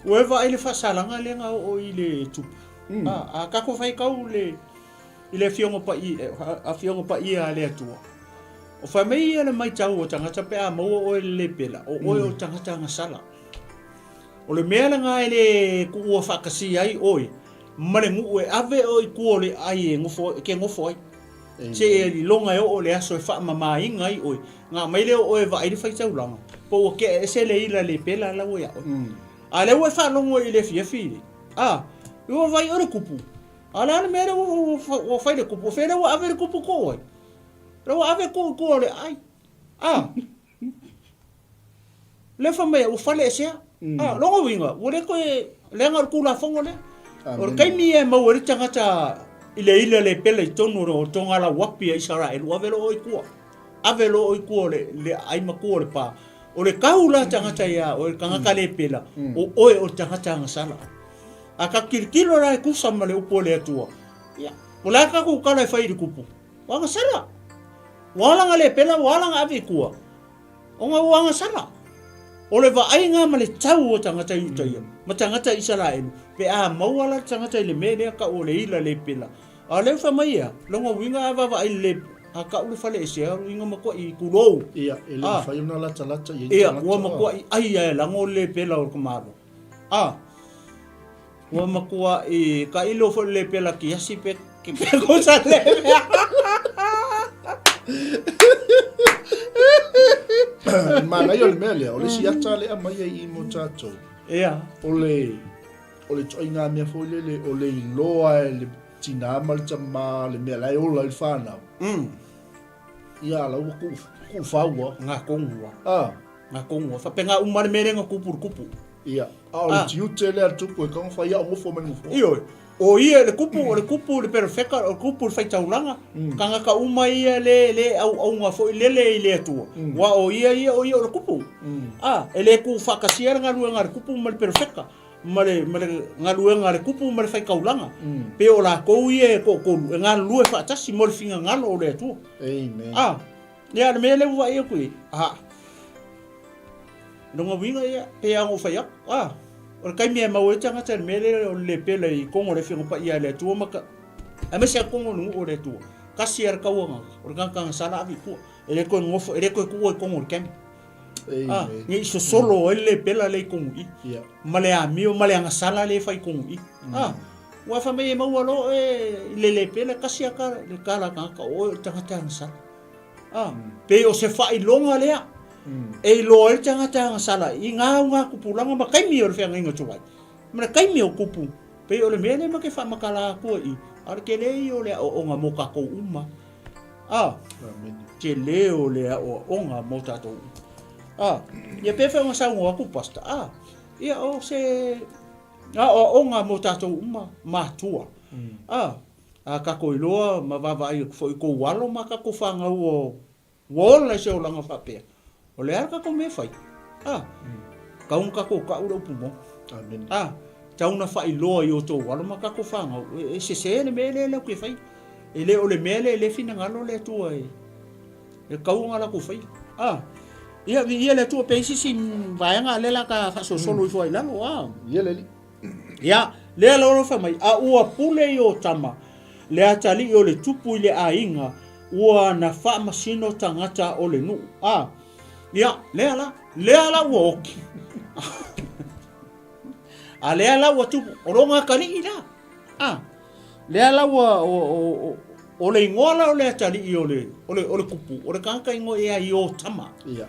Uewa ile whasalanga le ngā o ile tupu. A kako whai kau le ile fiongo pa I, a fiongo pa I a le atua. O fa mai le mai tau o tangata pe a mau o le pela o o tangata ngasala. O le mea nga ele ku ua whakasi ai oi. Mare ngu e ave oi ku o le ai e ngofo ke ngofo ai. Se e li longa e o le aso e wha mama inga ai oi. Ngā mai leo o e wa airi whai tau langa. Po o ke e se le ila le pela la oi oi. A le ue wha longo i le fia fili. A, ua vai ore kupu. A le ane mea o whai le kupu. O whera ua ave le kupu ko oi. Ua ave ko o le ai. A. Le wha mea u whale e sea. A, longo winga. Ua le koe lenga kula fongo le. O kai mi e mau e tangata ile le pela i tonu o tonga la wapi a Israel. Ua velo oi kua. Avelo oi kua le aima kua le pa. O le kaula tangata ia, o le kangaka le pela, o oe o tangata ngasala. A ka kirikilo rai kusama le upo le atua. Ia, o la ka kukala e whai di kupu. Wa ngasala. Walanga le pela, walanga ave kua. O nga wa ngasala. O le wa ai ngā ma le tau o tangata iuta ia. Ma tangata Israelu. Pe a mauala tangata ile mele ka o le ila le pela. A le wha mai ia, longa winga ava wa ai le a ka ule fale ese a inga makua i kurou. Ia, ele whai una lata lata. Ia, ua makua i ai ai lango le pela o kumaro. Ua makua i ka ilo fo le pela ki hasi pe ki pe kosa le mea. Mana i o le mea lea, o le siata le a mai i mo tatou. Ia. O le toi ngā mea fo le, o le iloa e le tina ma le tama, le mea lai ola i whanau. Ia, lau ku whaua. Ngā kongua. Ngā kongua. Whapenga umare merenga kupu. Ia. O le tiute le atupu e kong whai a ngofo mani ngofo. Ia. O ia le kupu le perfeka, o kupu le whaitaulanga. Kanga ka uma ia le au ngā fo lele i le atua. Wa o ia o le kupu. Ele ku whakasiara ngā rua ngā le kupu ma le perfeka. Ma le ngā rua ngā le kupu ma le whaikaulanga. Pe o la kou ia e kōkolu. E ngā rua e whaatasi mo le whinga ngalo o le atua. Amen. Ia le mea le ua ia koe. Nonga winga ia, pe a ngō whai aku. O le kai mea mau e tangata le mele o le pele i kongo le whinga pa ia le atua maka. A mesi a kongo nungu o le atua. Kasi ar kauanga, o le kankanga sana avi kua. E le koe ngofo, e le koe kua i kongo le kemi. Nge iso solo o le pela le kongo i. Ma le amio, ma le angasala le whai kongo i. Ua whamei e mau alo e le pela kasi a ka le kala kanka o tangata angasala. Pe o se whai longa lea. E loa le tangata ngasala i ngā kupulanga ma kaimi o le whianga inga tuwai. Ma kaimi o kupu. Pe o le mea le ma ke whamakala kua i. Ara ke lei o le o ngā moka kou uma. Ke leo le o ngā mota tou. Ia pe whaunga saungo aku pasta. Ia o se... O ngā mota tou uma mātua. Ka koiloa ma wawai i kou walo ma ka kou whanga o wola se o langa whapea. O le arka ko me fai. Kaung ka ko ka ura upu mo. Amen. Tauna fai loa i o tō wala ma ka ko whanga. E se le me le ke fai. E le o le me le fina ngalo le tua e. E kaunga la ko fai. Ia le tua pensi si vaenga le la ka faso solo i fai lalo. Ia le li. Ia, le loro fa mai. A ua pule i o tama. Le atali i o le tupu i le ainga. Ua na wha masino tangata o le nu. Ia, lea la ua oki. Lea la ua tupu, o ronga kari i la. Lea la ua o le ingola o le atali i o le kupu, o le kanka ingo ea i o tama. Ia.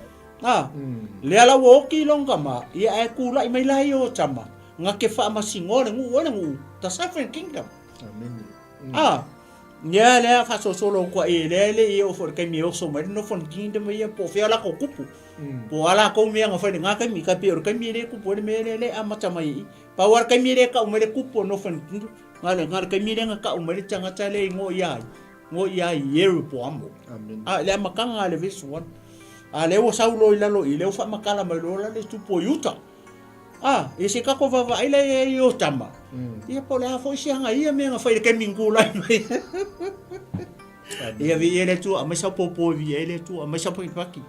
Lea la ua oki i longa ma, ia e kula i mai la i o tama. Nga ke wha masingo le ngu, the Southern Kingdom. Amen. Ia lea whaso solo kua e lele i o whare kai mi o so mai no whan kingdom ia po whea la ko kupu. Po ala kou mea ngā whaine ngā kai mi kai pe o kai mi re kupu ere me le a mata mai i. Pa war kai mi re ka umere kupu no whan kingdom. Ngā kai mi re ngā ka umere tangata le ngō iai. Ngō iai i eru po amo. Amen. Lea makanga le vesu wan. Leo saulo i lalo i leo wha makala mai lola le tupo i uta. E se kako wawa ila e i o tama. Ia po le hafo isi hanga ia mea ngā whaire kai mingula i mai. Ia vi ele tua, mai sa popo vi ele tua, mai sa paki.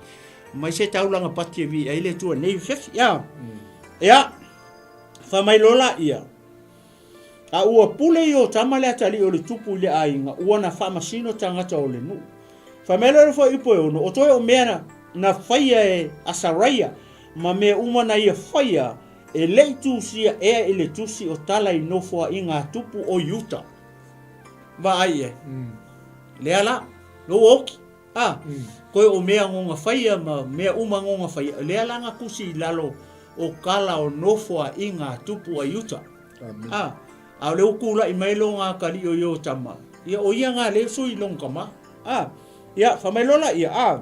Mai se taulanga pati vi ele tua nei fefi. Ia. Fa mai lola ia. Ua pule i o tama le atali o le tupu le ainga. Ua na wha masino tangata o le nu. Famela fo ipo ono o toi o mena na faia e asaraia ma me uma na ia faia e le tusia e le tusi o tala I nofo I ngā tupu o Utah. Va ai e. Le ala no oki. Koe o mea ngonga faia ma mea uma ngonga faia. Le ala nga kusi lalo o kala o nofo I ngā tupu o Utah. A le ukula I mailo ngā kali o yo tama. Ia o ia ngā le sui long kama. Ia famailola ia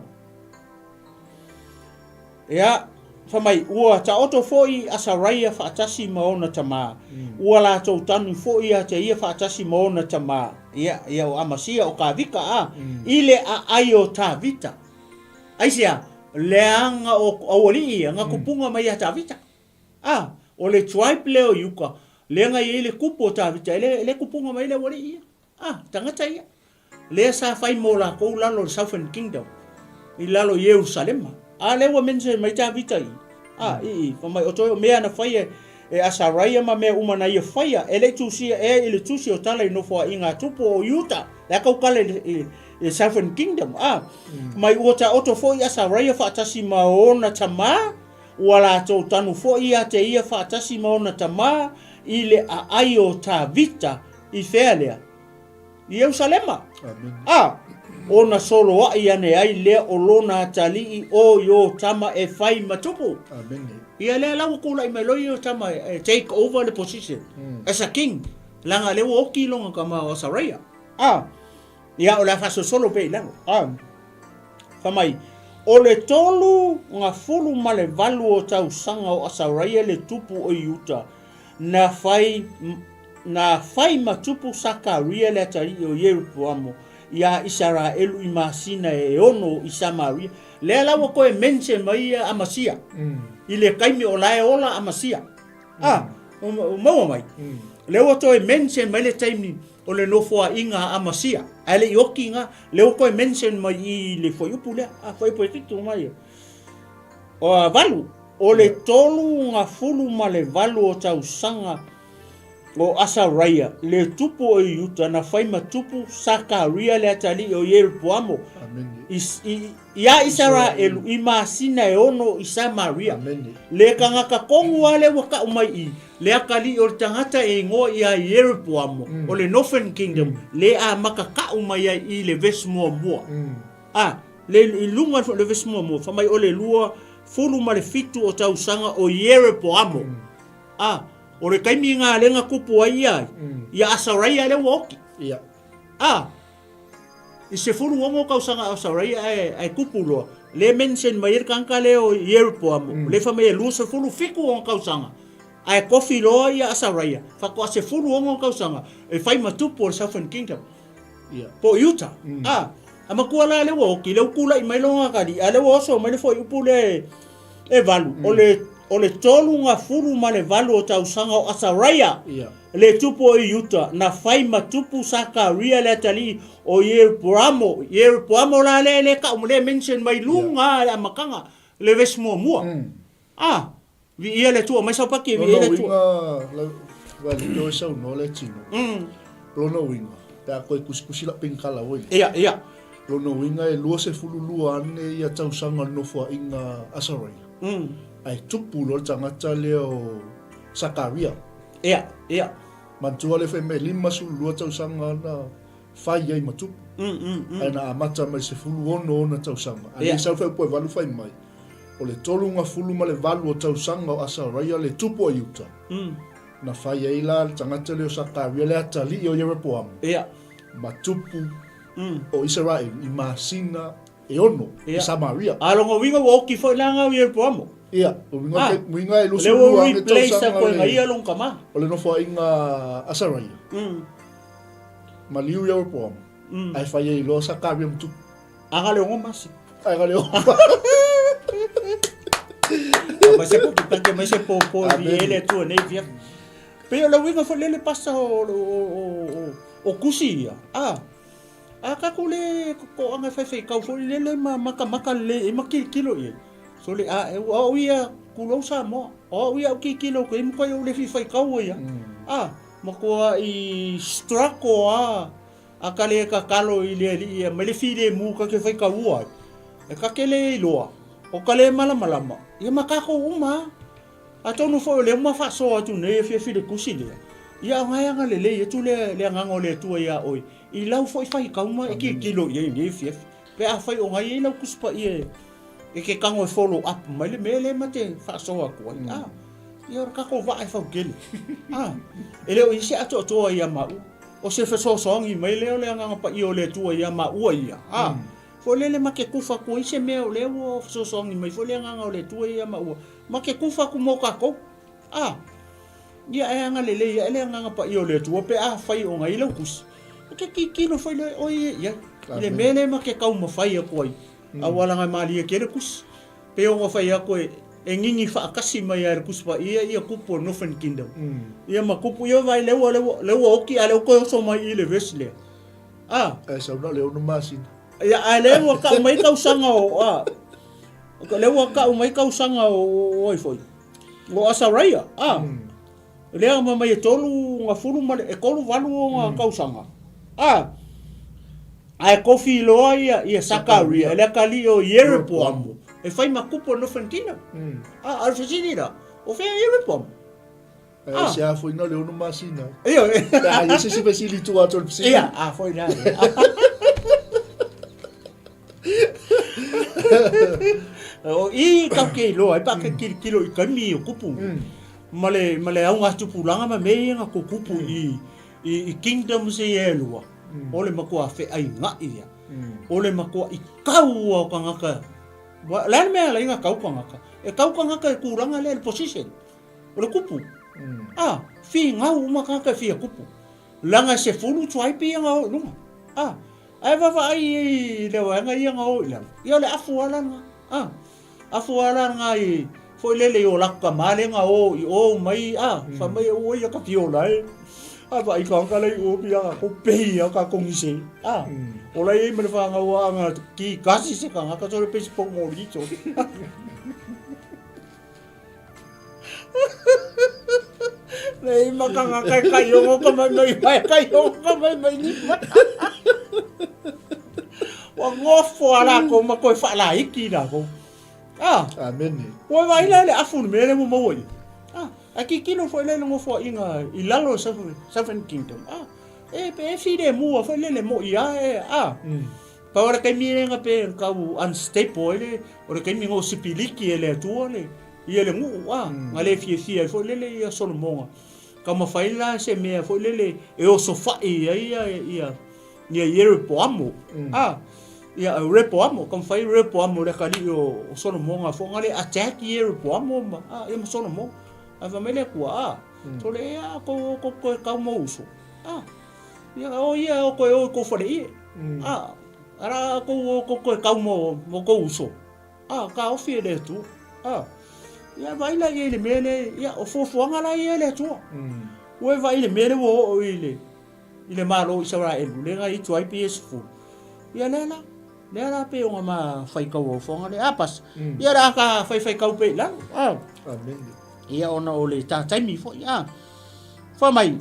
ia famai ua ta oto foi asaraia fa atasi maona tama. Ua la tau tanu foi a te ia fa atasi maona tama. Ia o amasia o ka vika ile a aio ta vita. Aisia leanga o awali nga kupunga mai a ta vita. O le tribe leo yuka lenga ile kupo ta vita le kupunga mai le wali tangata ia. Le sa fai mola ko lalo Southern Kingdom. I lalo Jerusalem. Le wa mense mai ta vita I famai o toi o mea na fai e asaraia ma mea uma na ia fai ele tusia ele tusia o tala I nofo I ngā tupu o Utah. Le kau kale e Southern Kingdom. Mai ua ta oto fo I asaraia fa atasi maona tama. Ua la tau tanu fo I a te ia fa atasi maona tama. Ile a aio ta vita I whea Yerusalema. Ona solo wa ane ai lea o lona tali o yo tama e fai matupu. Ia lea lau kula I mailoi yo tama take over the position as a king. Langa leo oki longa kama o Asaraia. Ia o la faso solo pe lango. Famai o le tolu ngā fulu ma le valu o tau sanga o Asaraia le tupu o Utah. Na fai matupu Sakaria le atari o Yerusalemu ia Israelu I masina e ono I Samaria le lawa koe mense mai Amasia I le kaimi o lae ola Amasia mau mai le o toe mense mai le taimi o le nofoa inga Amasia ale yoki nga le koe mense mai I le foiupu le foi poetitu mai o valu o le tolu nga fulu ma le valu o tau sanga o Asaraia le tupu o Utah na fai matupu Sakaria le atali o Yerusalemu ia Israelu I masina e ono I Samaria le kangaka kongu ale waka umai le akali o tangata e ngo ia Yerusalemu o le Northern Kingdom le a makaka umai I le vesmo mua le ilunga le vesmo mua famai o le lua fulu ma le fitu o tau sanga o Yerusalemu o le kaimi ngā lenga kupu ai ai. Ia Asaraia le woki. Ia. I se furu wongo kausanga Asaraia ai kupu loa. Le mention mai kanka leo Yerusalemu. Le fa mai lu se furu fiku wongo kausanga. Ai kofi loa ia Asaraia. Fa ko se furu wongo kausanga. E fai matupu o Southern Kingdom. Ia. Po Utah. Ama kuala le woki le ukula I mai longa kadi. Ale woso mai le foi upule e valu. O le tolu ngā furu ma le valu o tau sanga o Asaraia. Le tupu o Utah. Na fai matupu Sakaria le atali o Yerusalemu. Yerusalemu la le ka umule mention mai lunga le amakanga. Le vesmo mua. Vi ia le tua. Mai sau pake vi ia le tua. Wali do sau no le tino. Lono winga. Ta koe kusila pinkala oi. Ia. Lono winga e lua se fulu lua ane ia tau sanga nofua inga Asaraia. Ai tupu lo tangata leo Sakaria. Ia. Mantua le fe me lima su lua tau sanga na fai ai matupu. Ai na amata mai se fulu ono na tau sanga. Ai sau fe poe valu fai mai. O le tolu nga fulu ma le valu o tau sanga o Asaraia le tupu o Utah. Na fai ai la tangata leo Sakaria le atali o Yerusalemu. Ia. Matupu o Israel I masina e ono I Samaria. Alonga winga woki foi langa o Yerusalemu. Ia, winga e lusu lua ane tau sanga le. Lewo long kama. O le nofo inga Asaraia. Maliu Yerusalemu. Ai fai ai lo Sakaria mtu. Anga le ngomasi. Ai ga leo. Mas é porque mas é popo ele é tu nem via. Pero la winga foi le passa o kusia. Ka kule ko anga fai kau foi le maka le kilo ye. So le o ia kulo sa mo. O ia ki kilo ko mo ko le fai kau ia. Mo ko I strako akale ka kalo ile ia mele file mu ka ke fai ka ua e ka kele loa o kale mala ia makako uma atonu fo le ma fa so atu ne fe file kusile ia ngai nga le ia tu le nganga le tu ia oi I lau fo fai ka uma e ki kilo ia ni fe pe a fai o ngai lau kuspa ia e ke kango follow up mele mele mate fa so aku ia ka ko va e fa gele ele o isi ato to ia mau o se fe so songi mele le nganga pa io le tu ia mau ia fo lele ma ke kufa ko ise me o le o so songi mai fo le nganga o le tu ia mau ma ke kufa ku mo ka ko ia e nga lele ia le nganga pa io le tu pe a fai o ngai lau kus ke kilo fai le o ia le mele ma ke kau mo fai ko ai a wala ngai mali ke le kus pe o fai ko e ngingi fa kasi mai ar kus pa ia kupo no fen kingdom ia ma kupo ia vai le o ki ale ko so mai ile vesle e sa no le no masin ia ale o ka mai ka usanga o ko le o ka mai ka usanga o foi o asaraia le ma mai tolu nga fulu ma e kolu valu nga ka usanga ai kofi lo ia sakaria le kali o yerepo amo e fai ma kupo no fentina al facinira o fe yerepo se a foi no le no masina io ia se facilito a tol psi ia foi nada o I ka ke lo ai pa ke kilo I kami o kupu male au nga tupulanga ma me nga ko kupu I kingdom se elua ole mako a fe ai nga ia ole mako I kau o kangaka la me la nga kau kangaka e kau kangaka e kuranga le position ole kupu fi nga uma kangaka fi kupu langa se fulu tuai pe nga o luma ai va ai le wa nga ia nga o ia le afuala nga afuala nga I foi lele o lakka male nga o mai fa mai o ia ka fiola va I ka le o bia ko pe ia ka kongise o lai me fa nga wa nga ki kasi se ka nga ka tole pe po mo licho nei makanga kai yo ka mai kai yo ka mai ni wa ngofo ala ko ma ko fa la iki da ko amen wa vai la le afu me le mo mo aki kilo foi le ngofo inga I lalo seven kingdom e pe fi de mo foi le mo ia pa ora kai mi nga pe ka unstable le ora kai mi ngo sipiliki ele tu le ia le mu nga le fi foi le ia solo mo ka ma fai la se me foi le e o sofa ia yerepo amo ia repo amo kom fai repo amo le kali o solo mo nga fo nga le attack yerepo amo ia mo solo mo ava mele kua to le ko ka mo uso ia o ko fore ara ko ka mo ko uso ka o fi le tu ia vai la ile mele ia o fo nga la ile tu o vai ile mele o ile malo Israel le nga I tuai PS4 ia lela pe o ma fai ka o fo nga le apas ia ra ka fai ka pe la amen ia ona o le taimi fo fa mai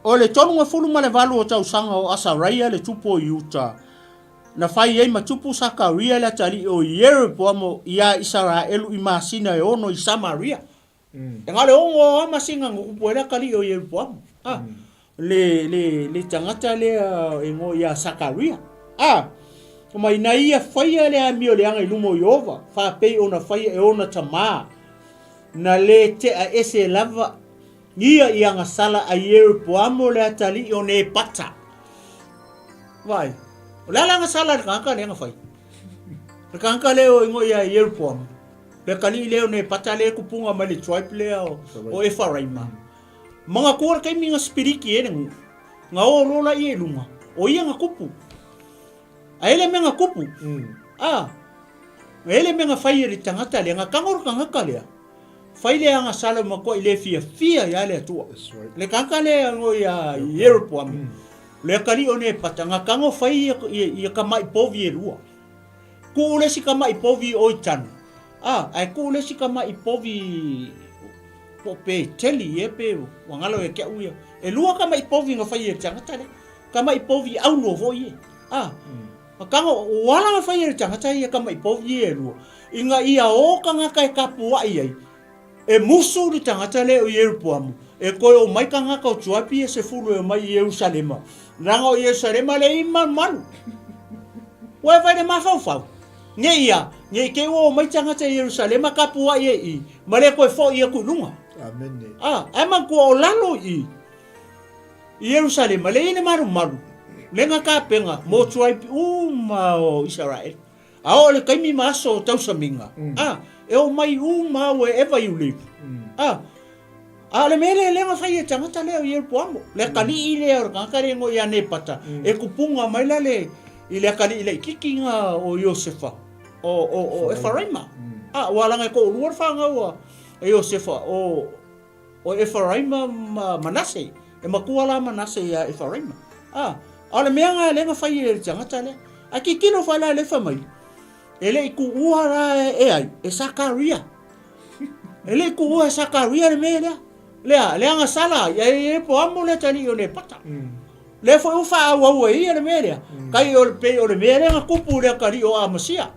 o le tonu fulu ma le valu o tau sanga o asaraia le tupo Utah na fai ai ma tupu Sakaria le tali o Yerepo amo ia Israel I masina e ono I Samaria ngale o masinga ngupo le kali o Yerepo amo le tangata le e ngo ia Sakaria ma ina ia faia le amio le anga ilumo Yehova fa pe ona faia e ona tama na le te a ese lava ia nga sala a Yerepo amo le atali o ne pata vai la nga sala ka le nga fai ka le o ngo ia Yerepo amo le kali le o ne pata le kupunga ma le tribe le o Efraima mga kuar kai minga spiriki e nga o lola I lunga o ia nga kupu ele menga kupu ele menga fai ri tangata le nga kangor kanga le fai le nga sala ma ko ile fia ya le tu le kanga le ngo ya Yerepo amo le kali one patanga kango fai ia ka mai povi rua ku le si ka mai povi o tan ai ku le si ka mai povi po pe teli e pe wangalo e kia uia e lua ka mai povi nga fai e tangata le ka mai povi au no voi kanga wala nga fai e tangata ia ka mai povi e lua inga ia o kanga kai kapua ia e musu ni tangata le o Yerusalemu e koe o mai kanga ka o tuapi e se fulu e mai Yerusalema ranga o Yerusalema le iman manu wa vai de mafau nge ia nge ke o mai tangata Yerusalema kapua ia I male koe fo ia kulunga Amen. Eman ko o lalo I Yerusalema le ine maru lenga ka penga mo tuapi uma o Israel o le kaimi maso tausaminga e o mai uma wherever you live le mele lenga fai e tangata leo Yerusalemu le kali I le o kakare ngo ia ne pata e kupunga mai le I le kali le kikinga o Josefa o Efraima wala ngai ko luar fanga wa e Josefa o Efraima Manase e makuala Manase ya Efraima ale meanga lenga fai e tangata le a kikino fala le famai ele I ku uara e ai e Sakaria ele ku ua Sakaria le mele le anga sala e po amo le tani o le pata le fo ufa wa ia le mele kai o pe o le mele nga kupu le kari o amasia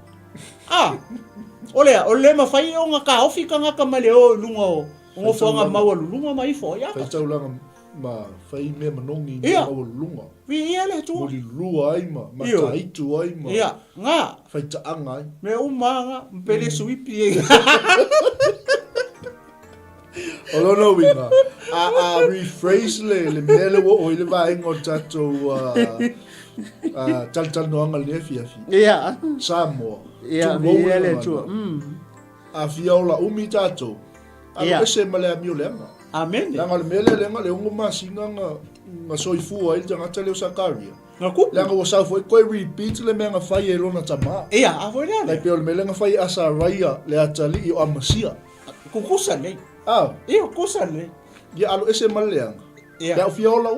o le ma fai o nga ka ofi ka nga ka male o lunga o ngo fo nga mawa lunga mai fo ya Fai tau langa ma fai me manongi ma lunga. Vi ia le tu. Moli lua ai ma ka itu ai ma. Ia nga fai taanga ai. Me umanga mpele suipi e. Olona winga. Rephrase le mele wo o le vai ngo tato tal no anga le fiafi. Ia. Samoa. Ia vi ele tu. A fiola umi tato. Alo ese male mi ole ama. Amen. Langa le mele lenga le ngo masinga nga soifu ai tanga tele Sakaria. Ngaku. Langa wo sa foi koi repeat le menga fai e lona tama. Ia, a foi Le pe le mele nga fai Asaraia le atali o amasia. Kukusa nei. Ia kukusa nei. Ia alo ese male anga. Ia. Le fiola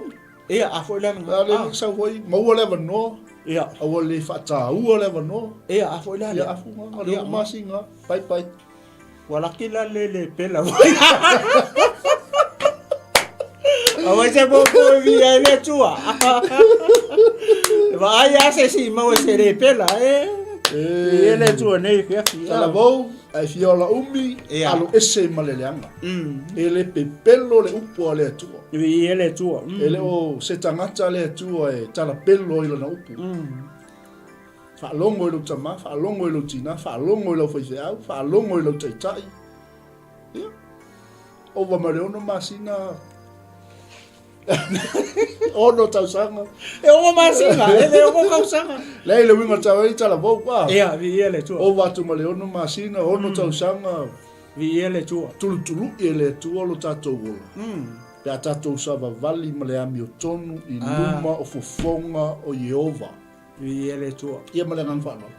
Ia, a foi le. Le sa foi mau le no. Ia. Awo le fata u le no. Ia, a foi le. Ia afu nga le masinga. Pai. Wala kila le pela. Awai se bobo via le tua. Vai ase si mau se le pela ele tua nei fiafi. Ala vou ai fiola umi alo ese maleleanga. Ele pepelo le upo le tua. Vi ele tua. Ele o se tangata le tua e tala pelo i lona upu. Fa longo i lo tama, fa longo i lo tina, fa longo i lo faisea, fa longo i lo taitai. O va mareono masina. Ono tausanga. E o masina, ele o kausanga. Lei le winga tawai tala vou pa. Ia, vi ele tua. O va tu mareono masina, ono tausanga. Vi ele tua. Tulu ele tua lo tatou wola. Pea tatou sava vali ma le ami o tonu I luma o fofonga o Yehova. Vi ele tua. Ia ma le ngang whanau.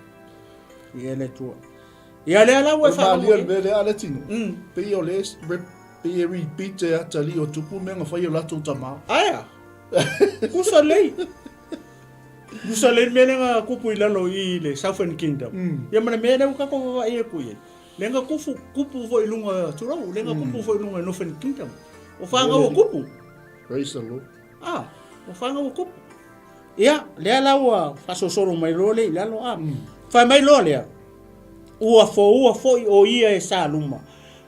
Vi ele tua. Ia le ala ua whanau. Ia le le ale tino. Pe o le pe repeat e atali o tupu menga whai o latou tama. Aia. Kusa lei. Kusa lei mele nga kupu I lalo I le Southern Kingdom. Ia mana mele uka ko wa e kuye. Lenga kupu fo I lunga turau. Lenga kupu fo I lunga Northern Kingdom. O whanga o kupu. Praise the Lord. O whanga o kupu. Ia, lea laua whasosoro mai role I lalo Whai mai loa lea. Ua fo I o ia e sa luma.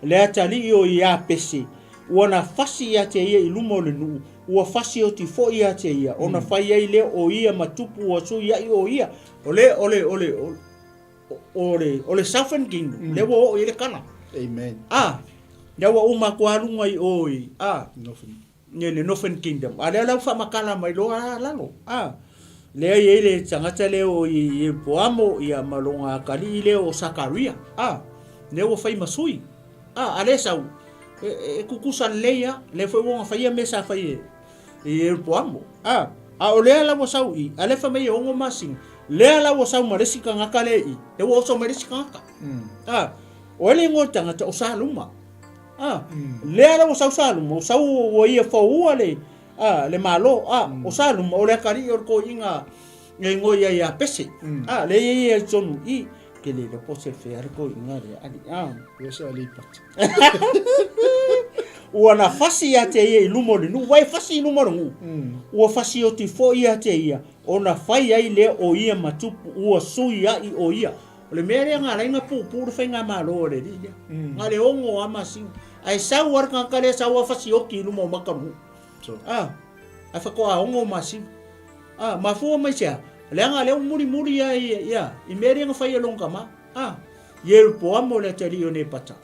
Lea tali o ia pese. Ua na fasi ia te ia I luma o le nuu. Ua fasi o ti fo ia te ia. O na whai ai lea o ia matupu o su ia I o ia. Ole Southern Kingdom. Lewa o I le kana. Amen. Yawa uma kwa lunga I oi. Le Northern Kingdom. Lea lau whamakala mai loa lalo. Lea I le tangata leo I poamo I malonga kali I leo o Sakaria. Leo whai masui. Ale sau. E kukusa leia. Le whai wonga whai mesa whai I poamo. O lea lau sau I. Ale wha mei ongo masing. Lea lau sau maresi ka ngaka le I. Leo oso maresi ka ngaka. O ele ngō tangata o sa luma. Lea lau sau sa luma. O sau o ia whaua le malo. O sa luma. O lea kari o ko inga ngai ngō ia pese. Le ia tonu I. Ke le pose whea ko inga rea ali. Yes, ali pat. ua na fasi ia te ia I lumo le nu, wai fasi I lumo le ngu. Ua fasi o te fo ia te ia, o na fai ai le o ia matupu, ua sui ai o ia. O le mea rea ngā rainga pūpūru whai ngā mālo le ria. Ngā le ongo a masinga. Ai sau warka kare sau a fasi oki I lumo o makaru. Ai whakoa ongo masinga. Mafua mai sea. Leanga leo muri ia. I mea rea ngā whai a longa ma. Yeru po amo le tari o ne pata.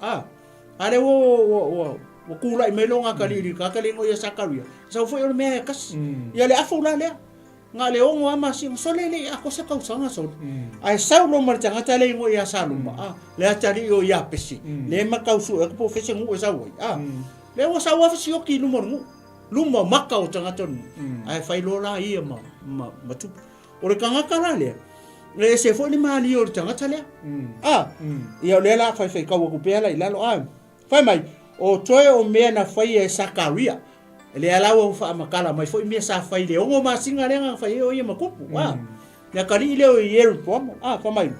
Ale wo kula I melonga kaliri kakalengo ia sakaria. Sau foi o mea kas. Ia le afu la lea. Nga le ongo ama sing solele ako sa kausanga so. Ai sau lo marchanga tale ngo ia saluma. Le atari o ia pesi. Le makausu e po fese ngo sau. Le wo sau afsi o ki lumor ngo. Luma makau tanga ton. Ai fai lo la ia matu. O le kanga kala le. Le se foi ni mali o tanga tale. Ia le la fai kau ku pela I lalo fai mai o toe o mea na fai e sakaria. Le alawa fa makala mai foi mea sa fai le ongo masinga lenga fai o ia makupu. Na kali le o yeru pomo. Fa mai.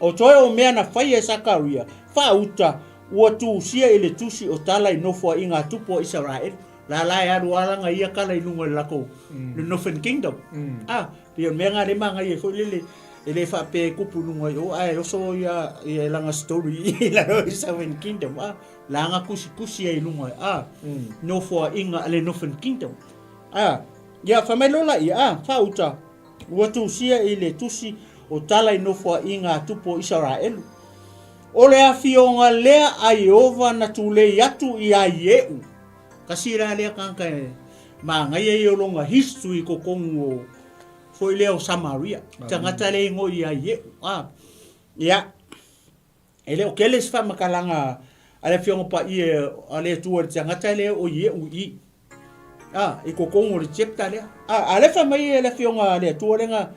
O toe o mea na fai e sakaria. Fa uta ua tu sia ele tusi o tala I nofo inga tupo Israel. La ya ruala ia kala I lungo lako. The Northern Kingdom. Pia mea ngā rema ngai e foi lele. Ele fa pe kupu lungo o ai o so ia langa story I la Southern Kingdom. Langa kusi ai lungo no for inga ale Northern Kingdom. Ya fa mai lola ia fa uta ua tu sia ile tusi o tala I no for inga tupo Israel. O le afionga lea ai ova na tule yatu I aieu. Kasira lea kanka ma ngai e longa history ko kongo foi leo Samaria. Tangata le ngo I aieu. Ya. Ele o keles fa makalanga ale fionga pa I ale tuor tangata le o ieu I. I ko kongo le chepta le. Ale fa mai ele fionga le tuorenga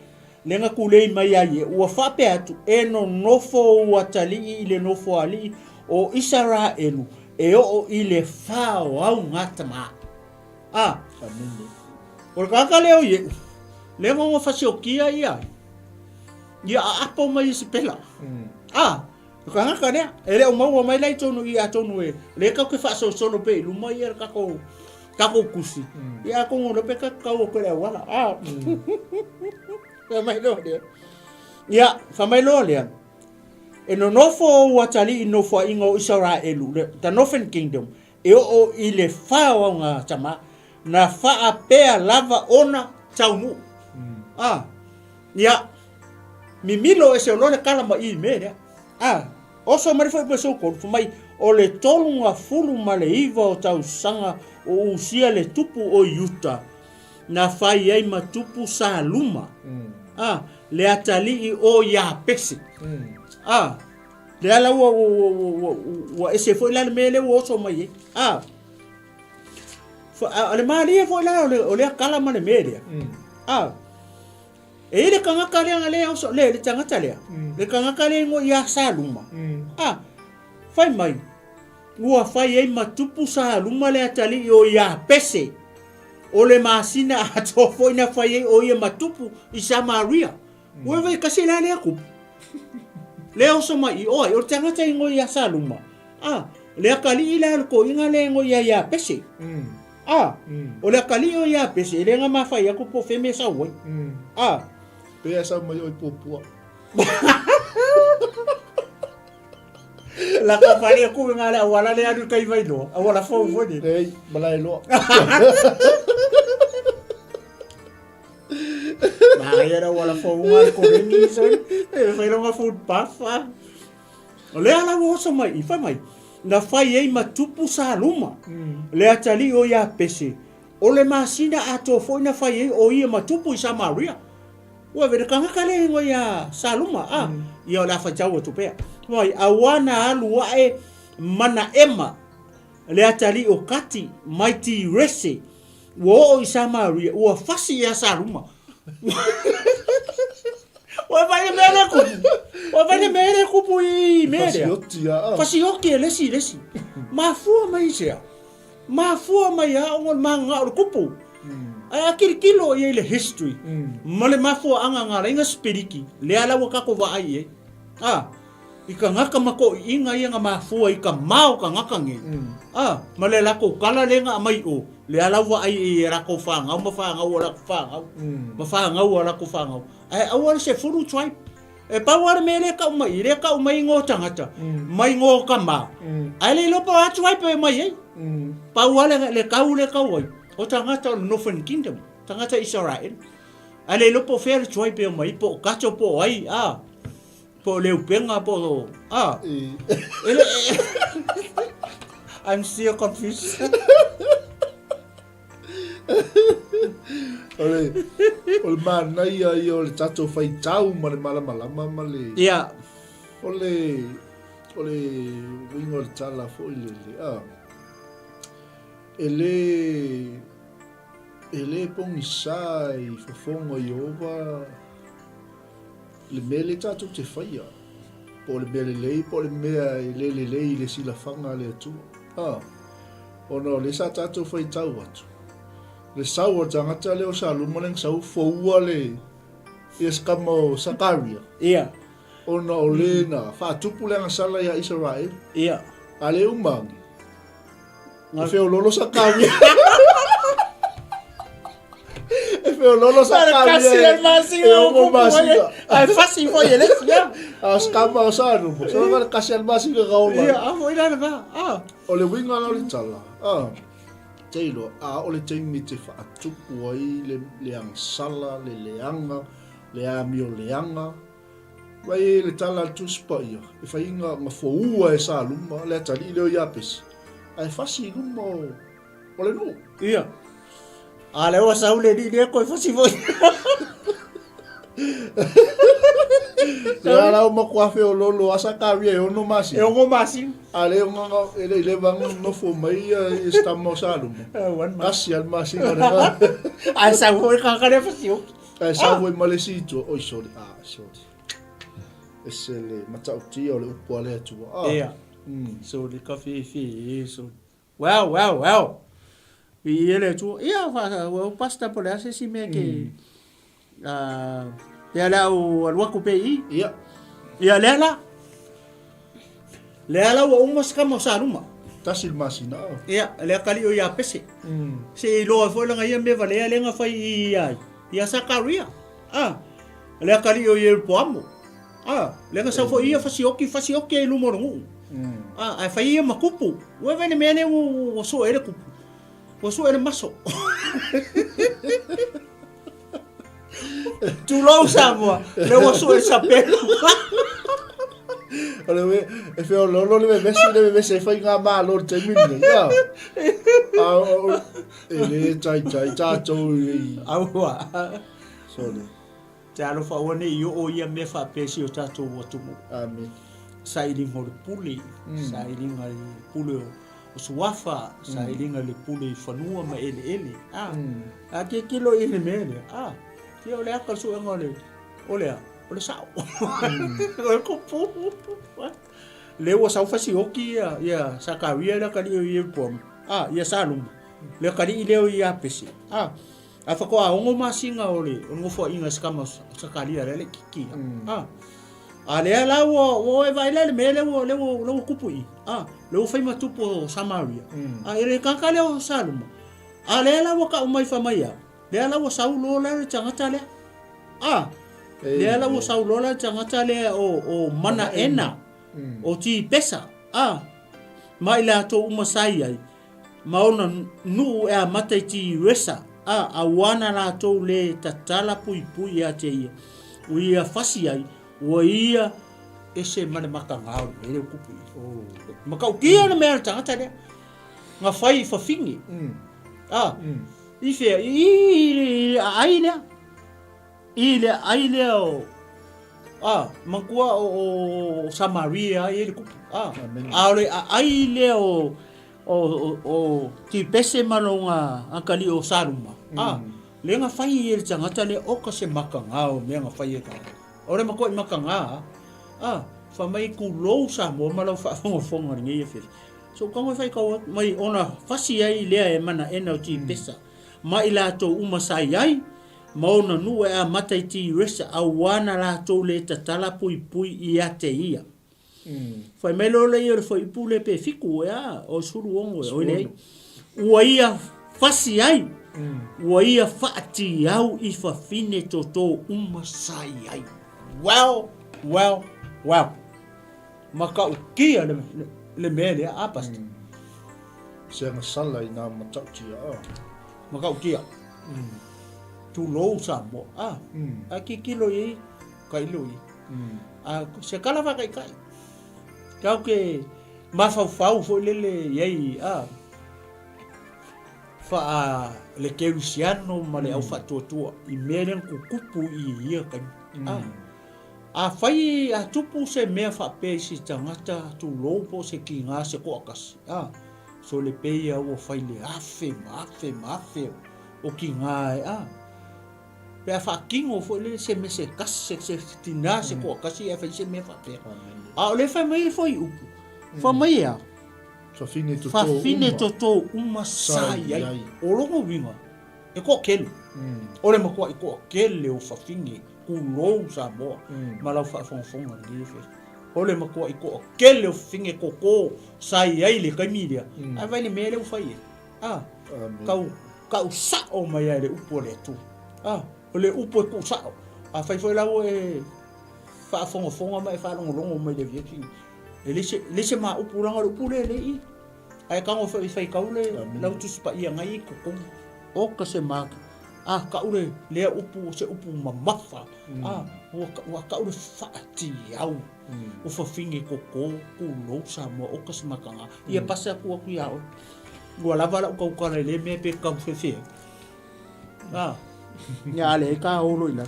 lenga kulei mai ai ua fa pe atu e no nofo ua tali I le nofo ali o Israelu e o I le fa au ngata ma. O kaka leo ye. Lenga ngo fasi o kia ia. Ia apo mai si pela. Kanga kane ele o mau mai lai tonu I atonu e. Le ka ke fa so solo pe lu mai er kako kusi. Ia ko ngo pe ka o kele wala. Mai lo dia. Ya, fa mai lo dia. E no nofo watali I nofo ingo Israelu le the Northern Kingdom. E o I le fa nga chama na fa apea lava ona taunu. Ya. Mimilo e se lo le kala ma I me dia. Oso mari foi peso ko mai o le tolunga fulu male iva o tau sanga o usia le tupu o Utah. Na fai ai matupu sa luma. Le atali I o ya pesi. Le ala wa ese foi la mele o so mai. Ale mali foi la o le kala mane media. E le kanga kale ngale o so le tanga tale. Le kanga kale ngo ya sa luma. Fai mai. Ua fai ai matupu sa luma le atali o ya pesi. O le masina ato foi na fai o ia matupu I Samaria. Ua vai kasi la le aku. Leo so mai o tanga tai ngo ia saluma. Le akali ila ko inga le ngo ia ya pese. O le akali o ia pese le nga mafai aku po feme sa woi. Pe sa mai o popua. La ka fai aku nga le wala le adu kai vai lo. Wala fo ni. Ei, balai lo. Era wala fo uma ko ni so fai longa food path le ala wo so mai fa mai na fai ai matupu sa luma le atali o ya pese o le masina ato fo na fai ai o ia matupu I Samaria wa vere kanga kale ngo ya saluma ia la fa jawo tu pe mai awana alu wa e mana ema le atali o kati mighty rese wo I Samaria wa fasi ya saluma. Wa vai mere kupu I mere. Fasioki lesi. Mafua mai sea. Mafua mai a ngol manga o kupu. Ai akiri kilo I le history. Male mafua anga ngara inga spiriki. Le ala waka ko va ai. I ka ngaka mako inga ia nga mafua i ka mau ka ngaka nge. Ma le lako kala lenga mai o. Le alawa ai i rako whangau, ma whangau o rako whangau. Ma whangau o rako whangau. Ai awara se furu tribe. E pawara me le ka umai ngō tangata. Mai ngō ka mā. Ai le lopo a tribe e mai ei. Pawara le kau ai. O tangata o Northern Kingdom. Tangata Israel. Ai le lopo fair tribe e mai po kato po ai. Po leu penga po. I'm still confused. Ole mana ia ole tato fai tau male malama male. Yeah. Ole wingo le tala fo ile. Ele pongisai fofongo Yehova. Le mele tato te fai. Po le mele lei, po le mea lei le sila fanga le atu. Ono le sa tato fai tau atu. Le sau o tangata leo sa lumaleng sau foua le ieskamo Sakaria. Ia. Ona o le na whātupu le ngasala ia Israel. Ia. A le umangi. E feo lolo Sakaria. E feo lolo Sakaria. Kasi al masinga. E ongo masinga. Ai fasi fo ye les ya. A skama o sa rumo. So na kasi al masinga kaula. Ia, a foi la ba. O le winga la le tala. Teilo, a ole teimi te whaatupu ai le angsala, le leanga, le amio leanga. Wai le tala tu spa ia. E whainga ma foua e sa luma, le atari leo iapes. Ai fasi luma o le no. Ia. A leo a saule ni le koe fasi foi. Le ala o makwafe o lolo asa kawia e ono masi. E ongo masi. A leo nganga ele vangu nofo mai estamo sa luma. Kasi al masi ngana. Ai sa foi kakare fasi o. Ai sa foi malesito. Oi sorry. Sorry. Ese le matauti o le upo ale atua. Ia. So le kafe fi so. Wow. I ele tu. Ia o pasta por ase si me que ia la o alwaku pei. Ia. Ia lela. Lela o umas kamo sa ruma. Tasil masina. Ia, le kali o ia pese. Se lo foi langa ia me vale lenga fai ia. Ia Sakaria. Le kali o ia poamo. Lenga sa foi ia fasi oki e lumorongu. Ai fai ia makupu. O vene mene o so ele kupu. O so ele maso. Tu lo usava. Le o so ele sapelo. Ole e feo lolo le vese fai ngā mā lor te mine. Ia. Ele tai tātou i. Aua. Sorry. Te alo whaone i o ia me wha pēsi o tātou watumu. Amen. Sailinga o le pule. Sailinga le pule o suafa. Sailinga le pule i whanua ma ele. A ke kilo ele mele. Ke o le aka suenga o le sao. O le kupu. Le o sao fasi oki ia Sakaria la kali o ia pom. Ia salum. Le kali i leo ia pesi. A whako a ongo masinga o le ngofo inga skama Sakaria le kiki. A lea la o e vai le mele o kupu i. Le o whaima tupo Samaria. Ere kakale o salum. A lea la o ka umai whamaia. Lea la o saulo le tangata le. Lea la o saulo le tangata le o mana ena. O ti pesa. Mai la to umasai ai. Maona nu e a matai ti resa. A wana la to le tatala pui a te ia. O ia fasi ai. O ia ese mane makangau. Ele o kupu. Makau kia na mea tangata le. Nga whai whawhingi. I fea. I aile. Ile o. Makua o Samaria ele kupu. Aole aile o ti pese malonga akali o saruma. Lenga fai ele tangata le oka se makangao me nga fai ka. Ore makoi makanga. Fa mai ku lo sa mo malo fa fonga ngi fe. So kama fai ka mai ona fasi ai le e mana ena o ti pesa. Mai la to uma sai ai. Maona nua e a matai ti resa a wana la tau le tatala pui i a te ia. Fai mai lo le ia fai pule pe fiku ya o suru ongo o le. Ua ia fasi ai. Ua ia faati au I fa fine toto umasai ai. Well. Maka ukia le mele apas. Senga sala I nā matautia Maka ukia. Tu lo sa mo a kilo I kai lo I. Se kala va kai. Kau ke mafau fo lele yai fa le kerusiano ma le au fa tua I meren kukupu I ia kai a fai a tupu se mea fa pe si tangata tu lopo se kinga se ko akas so le pe ia o fai le afe o kinga pe fa kingo fo le se me se kas se tina se ko akas ia fa se me fa pe a le fa mai foi upu fa mai ia fa fine toto uma sai ai o longo winga e ko kele o le mako I ko kele o fa fingi ku lo sa mo malau fa fonga ni fe o le mako I ko kele o fingi ko sai ai le kamilia ai vai le mele o fai kau sa o mai le upo le tu o le upo ko sa a fai foi la o e fa fonga mai fa longo mai le vieti Lese ma upuranga upule le I. Ai kango fai kaule lau tusi pa ia ngai kokong. O ka se ma kaule le upu se upu mamafa. Wa kaule faati au. O fa fingi koko ku lo sa mo o ka se makanga. Ia pasa ku ia o. Wa lava la ko ka le me pe ka fe. Nya le ka o lo ila.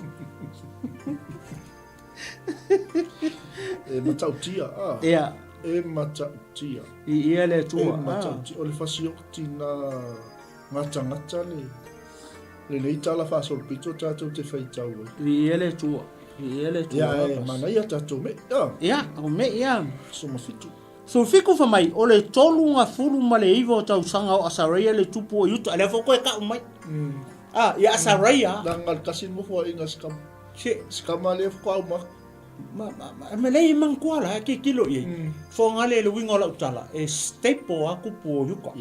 E matautia E matautia Ia le tua matautia o le fasi o tina ngata le nei tala fa sol pito tatou te fai tau Ia le tua Ia e mana ia tatou me Ia o me ia so mafitu So fiku fa mai o le tolu nga fulu ma le iwa o tau sanga o asaraia le tupu o yutu ale foko e ka umai ia asaraia Nangal kasin mo fo inga skama le foko au me lei man kuala ke kilo I fo ngale le wingo la utala e staple aku po yuka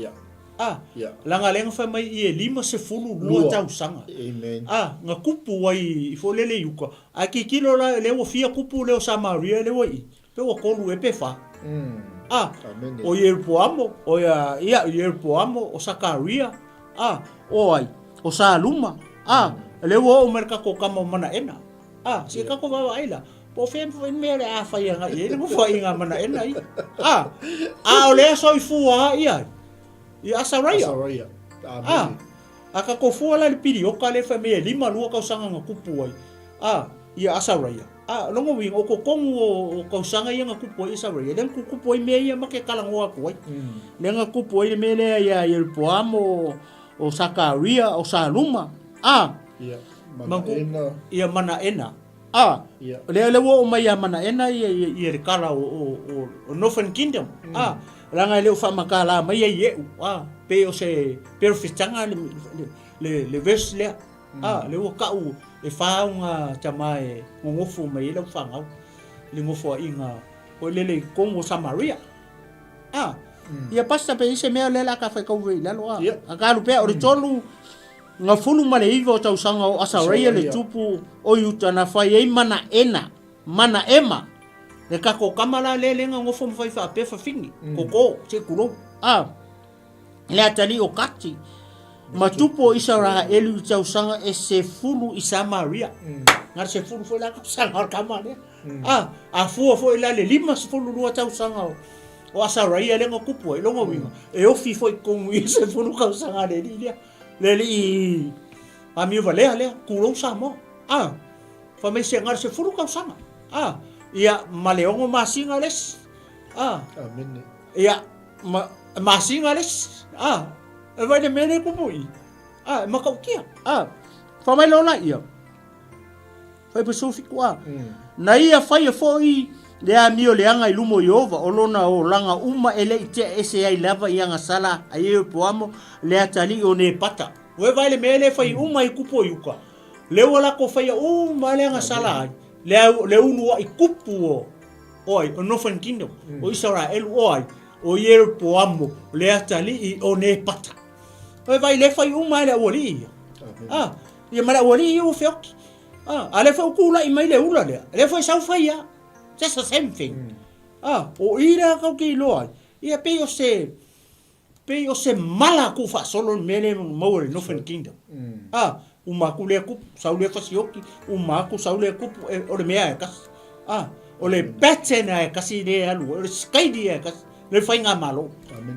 langa lenga fa mai I 5 lua tau sanga amen nga kupu wai fo lele yuka a ke kilo la le o fia kupu le o Samaria le wai pe o kolu e pe fa o Yerpoamo o ia Yerpoamo o Sakaria o ai o Saluma le o merka ko kama mana ena se ka ko va aila po fem me le a fa ia ngai le ko fa inga mana ena I o le so I fua ia asaraia aka ko fua la le pidi o ka le fa me 5 lua ka sanga nga kupu ai ia asaraia longo wing o ko kongu o ko sanga ia nga kupu ai asaraia le kupu ai me ia ma ke kala ngoa ko ai le nga kupu ai me le ia Yerpoamo o Sakaria o Saluma ia mana ena le wo mai mana ena ia re kala o Northern Kingdom langa le fa makala mai ia pe o se perfectanga le vesle le wo ka u e fa unga tamae ngofu mai le fa ngau le ngofu inga o le kongo Samaria ia pasta pe se me le la ka fa ko ve la lo ka lu pe o le tolu nga fulu male iwa o tau sanga o asaraia le tupu o yuta na fai ei mana ema le kako kamala le nga ngofo mfai fa pe fa fingi koko se kulo le atali o kati matupu o Isaraha elu tau sanga e se fulu I Samaria ngar se fulu foi la sanga kamale a fu foi la le 5 fulu lua tau sanga o asaraia le nga kupu e longo winga e o fi foi kongu I se fulu ka sanga le dia Leli ami vale kulo samo fa me se ngar se furu ka sama ia maleongo masinga les amen ia masinga les vai de mene ko bui makaukia fa mai lola ia fa pesofiku na ia fai foi le amio le anga ilumo Yehova o lona o langa uma ele te ese ai lava ia nga sala ai Yerpoamo le atali o ne pata we vai le mele fai uma I kupo yuka le wala ko fai uma le nga sala le unu I kupu oi o Northern Kingdom o Israel oi o Jeroboamo le atali o ne pata oi vai le fai uma le wali ia mara wali o feoki ale fa kula i mai le ula le fa sau fai ya just the same thing o ira ka ki loai ia pe o se mala ku fa solo mele mo le Northern Kingdom uma ku le ku sau le fa sioki uma ku sau le ku o le mea ka o le pattern e kasi le alu o le skaidi e kasi le fainga malo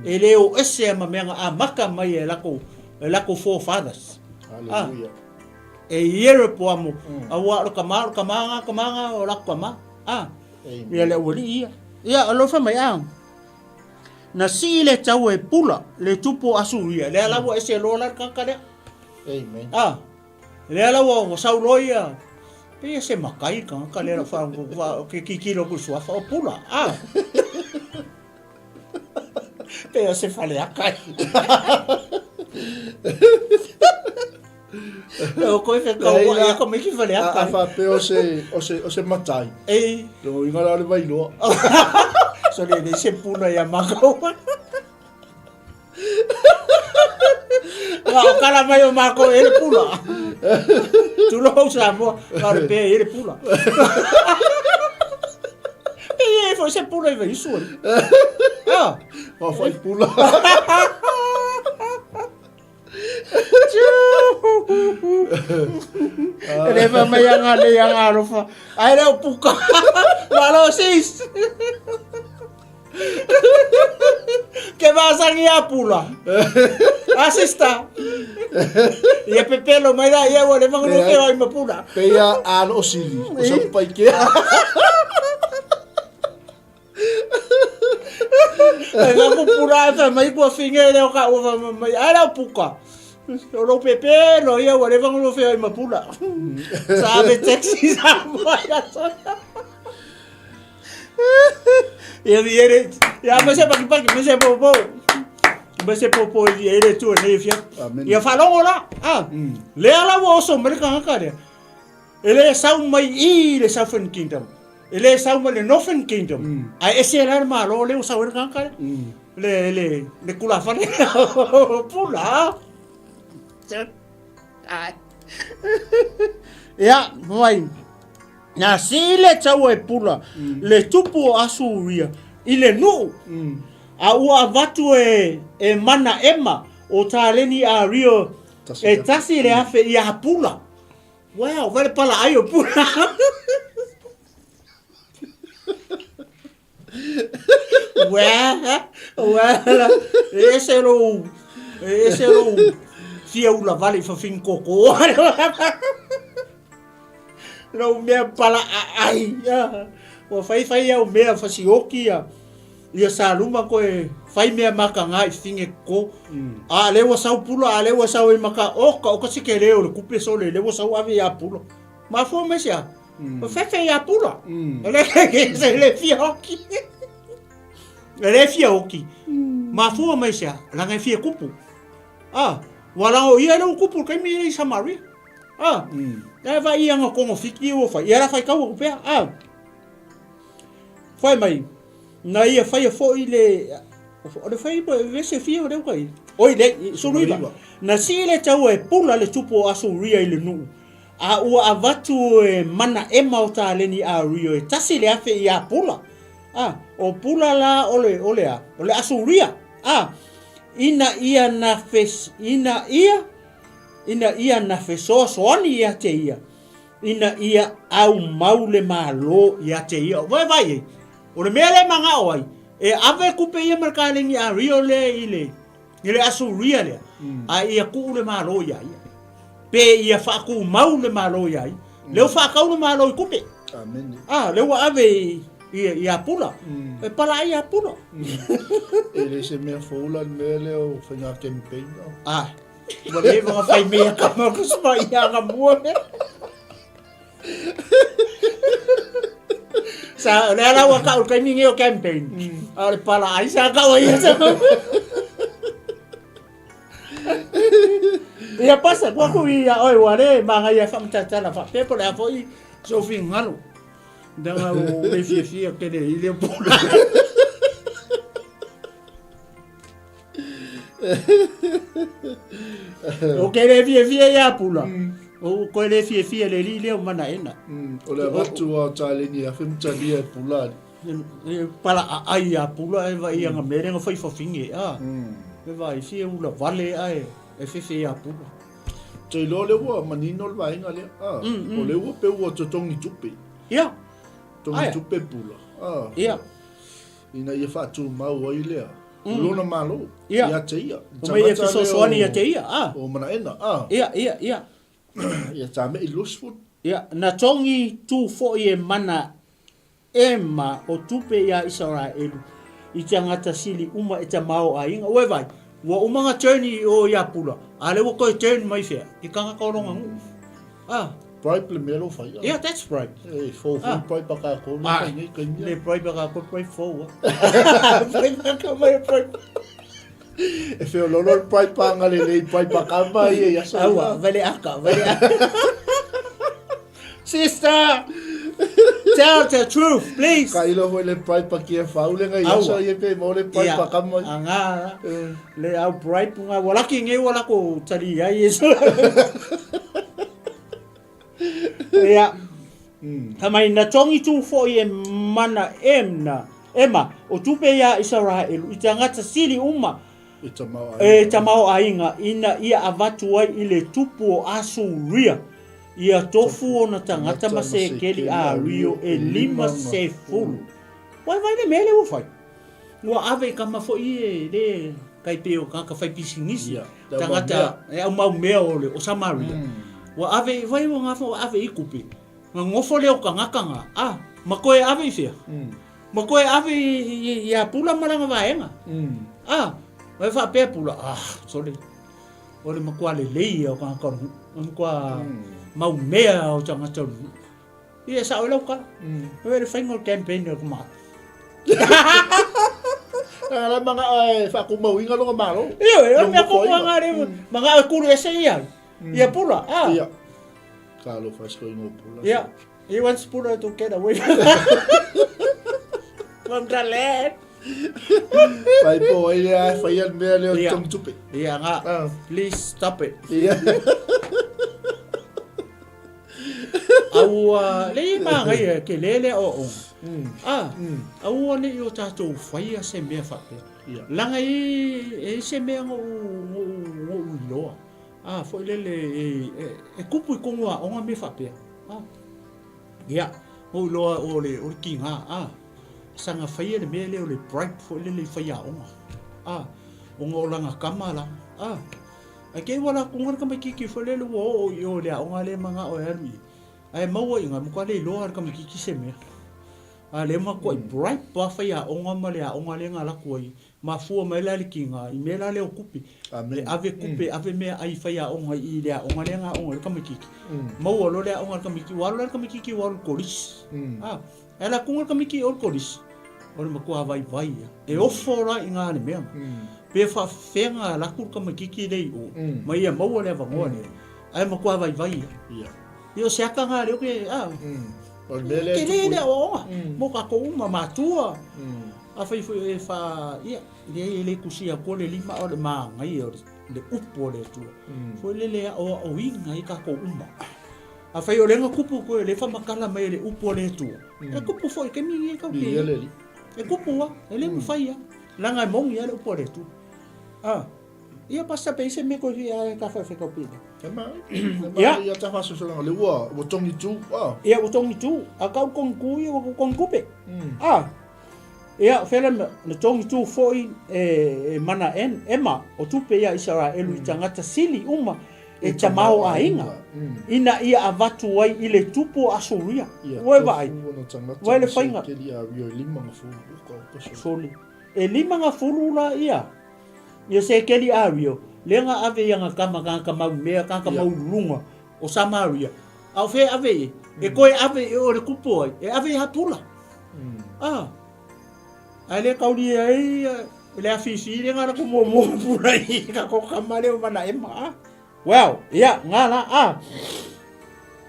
e le o ese ma menga a maka mai e lako forefathers Hallelujah. e yere po amo a wa o kamanga o lako ma ia le wali ia alo fa mai na si le tau e pula le tupo asuria le ala wa ese lo la kakale Amen. le ala wa sauloia pe se makai ka le fa ke kilo ku sua fa pula pe se fale akai o ko fe ka wa ko me ki fale akai Fa pe o se matai. Lo ingala le vai lo. so le se pula ya mako o kala mai o mako ele pula tu lo usa mo para pe ele pula e foi se pula e vai isso Fa fai pula. ele vai mai yang arofa ai le puka malo sis que vas a guiar pula asista e pepelo mai da ia le vang no que vai me pula Pe ya an o sili. O sa pai ke. Ela ko pura fa mai ko finge le ka o mai ala puka o lo pepe lo ia o le vang no fe mai pula sabe taxi sa moya ia viere ia me se pa me se popo ele tu ne fia ia falongo la le ala wo so me ka ka le ele sa mai I le Southern Kingdom ele sa mai le Northern Kingdom a ese era malo le usa ver ka ka le kula fa pula ia mai na si le tau e pula le tupu asuria i le nu a ua vatu e mana ema o taleni a rio e tasi le afe i a pula wow vale pala ai o pula well ese lo fia ula vale fa fin koko no me pala ai o fai o me fa si okia ia saluma ko e fai me maka ngai finge ko a le wa sau pulo a le wa sau e maka o ka si ke le o kupe so le wa sau ave ya pulo ma fo me sia o fe ya pulo le se le fia oki le fia oki ma fo me sia la ngai fia kupu wala o ia le kupu kai mi Samaria e vai ia nga kongo fiki o fai era fai kau pe fai mai na ia fai fo ile o le fai ve se fia o le kai oi le suluiva na si le tau e pula le tupo asuria ile nu a ua avatu e mana e mauta le ni a rio e tasi le afe ia pula o pula la ole asuria ina ia na fes ina ia na feso soani ia te ia ina ia au maule malo ia te ia vai o le mele manga oi e ave kupe ia markalingi a rio le ile asuria le a ia ku le malo ia pe ia fa ku maule malo ia le fa ka le malo kupe amen le wa ave ia pula e pala ia pula ele se me fola mele o fanga campaign Boleh mga fai mea ka mo ko sa iya ka mo. Sa nela wa ka kay ninyo campaign. Ar pala ay sa ka wa sa. Ia pasa ko ia oi wale mga ia fa mtata na fa pe por a foi so fin ngalo. Danga o le fia ke le ile pula. O ke le fia ya pula. O ko le fia le ile o mana ena. O le watu a talengi a whemta lia pula. Pala ai a pula e vai anga mere nga fai fafinge a. E vai fia ula vale ai e fia pula. Te lo le wa manino le vainga le. O le wa pe wa totongi tupe. Ia. Tongi tupe pula. Ia. Ina ia fatu mau ai lea. Lona malo. Ia. Ia te ia. O mai e fiso soani ia te ia. O mana ena. Ia. Ia tame i lusfut. Ia. Na tongi tu fo i e mana ema o tupe ia Israelu. I te angata sili uma e te mao a inga. Ue vai. Wa umanga turni o ia pula. Ale wa koe turn mai fea. I kanga kauronga ngu. Bribe le melo fai. Yeah, that's bribe. Hey, fo bribe baka ko ni kanya. Le bribe baka ko bribe fo. Bribe baka mai bribe. E feo lolo bribe pa ngale le bribe baka mai ya sa. Awa, vale aka. Sister, tell the truth, please. Kailo ho le bribe pa kia faule ngai ya sa ye pe mo le bribe baka mai. Anga le au bribe nga wala ki nge wala ko tali ya yeso. Ia. Tamai na tongi tu fo i e mana ema o tupe ia Israelu i te angata sili uma e tamau ainga ina ia avatu ai i le tupu o Asuria ia tofu o na tangata ma se keli a rio e 5 wai le mele o fai ua ave kama fo i e le kai peo kaka fai pisingisi tangata e au mau mea ole o Samaria wa ave vai wa ngafo ave ikupi ngofo le o kangakanga makoe ave fia makoe ave ya pula malanga vaenga vai fa pe pula sorry ole makwa le lei o kangaka kwa mau mea o tanga tau ia sa ole ka we le final campaign o ma ala manga fa ku mau inga lo malo ia me ko ngare manga ku le se ia ia pula ia Carlo faz coinho pula yeah he wants pula to get away from the land vai po ele fai al mele o tom tupe ia nga please stop it ia au le ma ngai ke lele o au le yo tato fai a se me fa langa e se me ngo lo foi lele e kupu i kongoa o nga me fa pe ia o lo o le kinga sanga fai le mele o le bribe foi lele fai a o nga langa kamala a ke wala kungar ka makiki foi lele o yo le o nga le manga o hermi ai mau inga mo ka le lo ar ka makiki se me le ma ko bribe pa fai a o nga male a o nga le nga la koi ma fu mai la kinga i me la le kupi ave kupe ave me ai fai a o nga i le o nga le nga o nga ka makiki mau lo le o nga ka makiki wala ka makiki wal kolis ela kungar ka makiki o kolis o ma ko vai e o fora inga ne me pe fa fenga la kur ka makiki le o mai e mau le va ngone ai ma ko vai io se aka nga le o ke ke le o mo ka ko uma matua a fai foi fa ia le kusia ko le lima o le manga i le upo le tu foi le o inga i ka ko uma a fai o le nga kupu ko le fa makala mai le upo le tu e kupu foi ke mi ka ke e kupu e le mu fai langa mong ia le upo le tu ia passa pe se me ko ia ka fa ka pina ia ta fa so le wa o tongi tu ia o tongi tu a ka kon ku ia o kon kupe ia fela na tongi tu foi mana ema o tupe ia Israelu i tangata sili uma e tamao ainga ina ia avatu ai i le tupu Asuria ue vai vai le fainga soli e 5 la ia se keli ario lenga ave yang kama mau mea kama mau lunga o Samaria au fe ave e koe ave o le kupo e ave hapula ale kauli ai le afisi le ngara ko mo pula i ka ko kamale o mana ema well ia ngala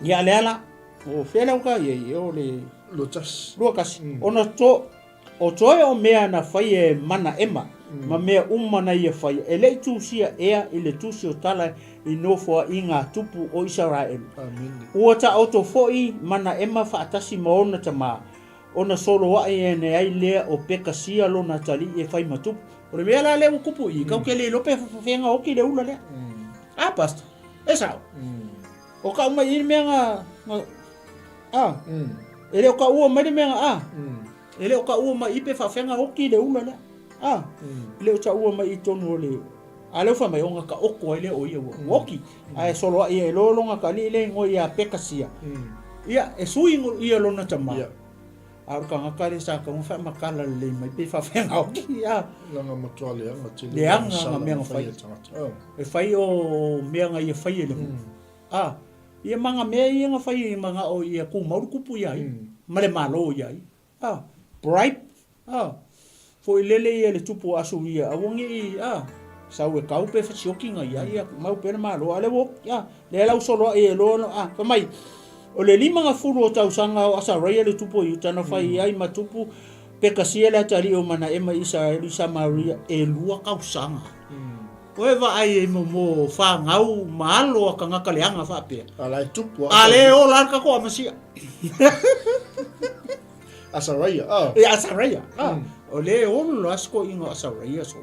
ia lela o fela ka ye o le Lotas. Lua kasi. Ona to o toe o mea na fai e mana ema. Ma mea umana ia fai. E lei tūsia ea i le tūsi o tala i nofua i ngā tupu o Israel. Amen. Ua ta auto foi mana ema whaatasi maona ta maa. Ona solo wa e ne ai lea o peka sia lo na tali e fai matupu. O le mea la le o kupu i. Kau ke le lope whawhenga oki le ula lea. Ah, pastor. E sao? O ka uma i mea ngā... Ele o ka ua mai mea ngā Ele o ka ua mai ipe whawhenga oki le ula lea. Ele o ta ua mai i tonu o le... A leo wha mai o ngā ka oko ai le o ia ua. Oki. A e solo a ia e lolonga ka li le ngoi a peka sia. Ia, e sui ia lona tama. A ka ngaka le sa ka mwha makala le mai pe whawhenga oki. Langa matua leanga. Leanga ngā mea ngā whai. E whai o mea ngā ia whai e le mu. Ia manga mea ia ngā whai i mga o ia ku mauru kupu iai. Male malo iai. Bribe. Fo i lele ia le tupu asu ia. Awongi i sau e kau pe whasioki ngā ia. Mau pena malo. Ale wo. Le lau solo e lo. Whamai. O le lima ngā furu o tausanga o asa reia le tupu i utana whai iai ma tupu. Peka sia le atari o mana ema Israel i Samaria e lua kausanga. Oe wa ai e mo whangau maalo a ka ngaka leanga whapea. Ala e tupu. Ale o larka ko amasia. Asaraya. E Asaraya. O le ono asko inga Asaraya so.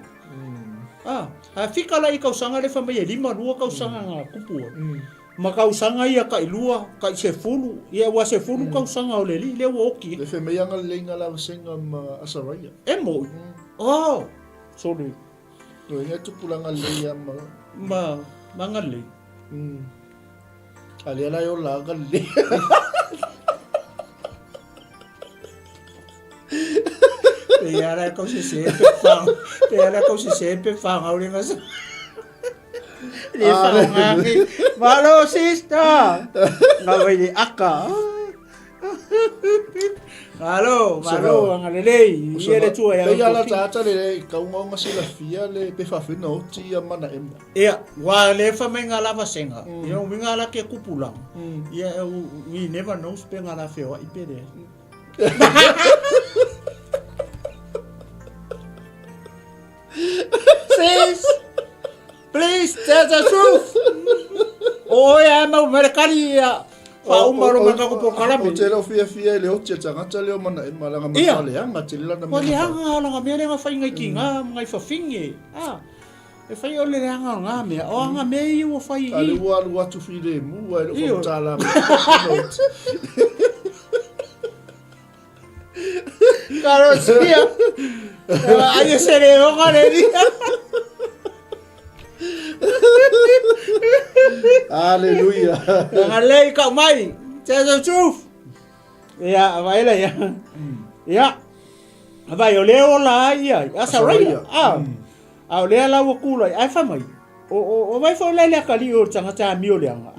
A fika la i kausanga le whamai e lima lua kausanga ngā kupua. Ma kausanga ia ka ilua, ka i se fulu. Ia wa se fulu kausanga o le li, le wa oki. Le whamai anga le inga la wasenga ma Asaraya. E mo. Oh. Sorry. No, inga tupulanga le ma ngale. Ali ala yo la ngale. Te ara ko se sempre fang. Te ara ko se sempre fang au ringa. Le fang ngi. Malo sister. Ngawai di aka. Malo, ang alelei. Ia le tua ia. Ia la tata le kaunga nga sila fia le pe whawhina o tia mana ema. Ia, wa le whamenga lava senga. Ia uminga la ke kupulang. Ia, we never knows pe nga la feo i pere. Sis, please tell the truth. O ia mau merekari ia. Fa umaro maka ko pokalami. O te rau fia le o te tangata leo mana ema langa mata leanga te lana mea. O leanga langa mea lenga whainga ki ngā ngai whawhinge. E whai o le leanga ngā mea. O anga mea i o whai i. Ale ua alu atu whire mua e roko tala. Karo sia. Ai sere o ngare ria. Hallelujah. Ngalei ka mai. Tell the truth. Ya, vai la ya. Ya. Vai o leo la ia. Asa rai. O lea la wakula. Ai fa mai. O vai fa le kali o tangata mio leanga.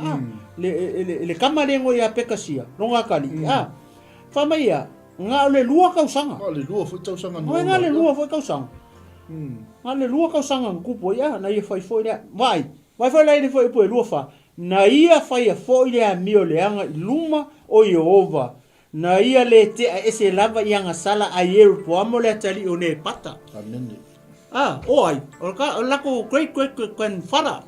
Le kamarengo ia pekasia. Longa kali. Fa mai ya. Nga le lua kausanga. Le lua foi kausanga. Nga le lua foi kausanga. Nga le lua kausanga kupo ya na ia fai foi ya. Vai fa le foi po lua fa. Na ia fai foi le mio leanga luma o Jehova. Na ia le te ese lava ianga sala a yeru po amo le tali o ne pata. Amen. Oi. O la ko great fara.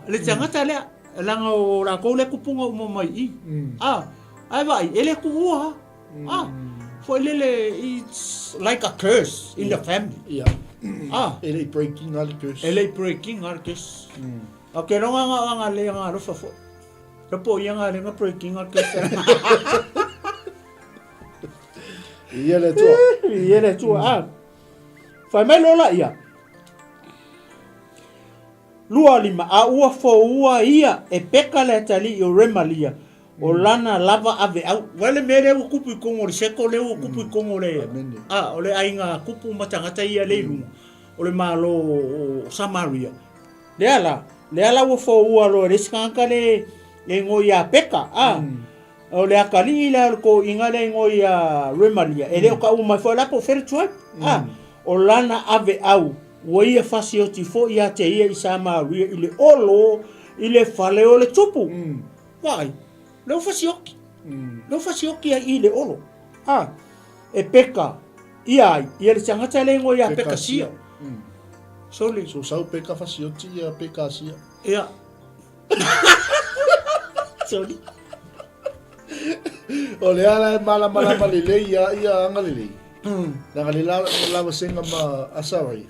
Le tangata le langa o la ko le kupunga mo mai i. Ai vai ele ku ua. For it's like a curse in the family. Yeah. Ele breaking all the curse. Ele breaking all the curse. Okay, no nga le nga ro fo. Kapo yang nga le nga breaking all curse. Ia le tua. Ia le tua. Fa mai lola ia. Lua lima a ua fo ua ia e peka le tali o remalia. O lana lava ave au. Wale mere o kupu I kongo le seko le o kupu I kongo le. O le ainga kupu matangata ia le lunga. O le malo o Samaria. Le ala o fo ua lo reskanka le ngoi a peka. O le akali ila ko inga le ngoi a remalia. E le o ka uma fo la po fer tribe. O lana ave au. Wo ia fasi o tifo ia te ia I Samaria ile olo ile fale o le tupu. Vai. Leo fasioki. no fasioki ai le olo e peka ia le tangata le ngo ia peka sia sole so sau peka fasioti ia peka sia ia sole o le ala mala malele ia ngalele ngalele senga ma asawai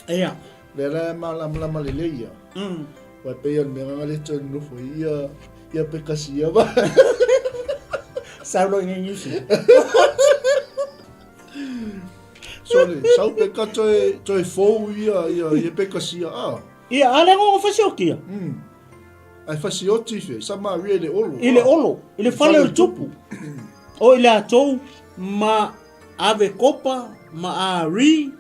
ia le ala mala malele ia wa pe me ngale tso no fo ia peka sia ba saulo ngi yusi sole sau peka toi fo ia peka sia ia ale ngo fasioki ai fasioti fe sama really olo ile fale o tupu o ile atou ma ave kopa ma ari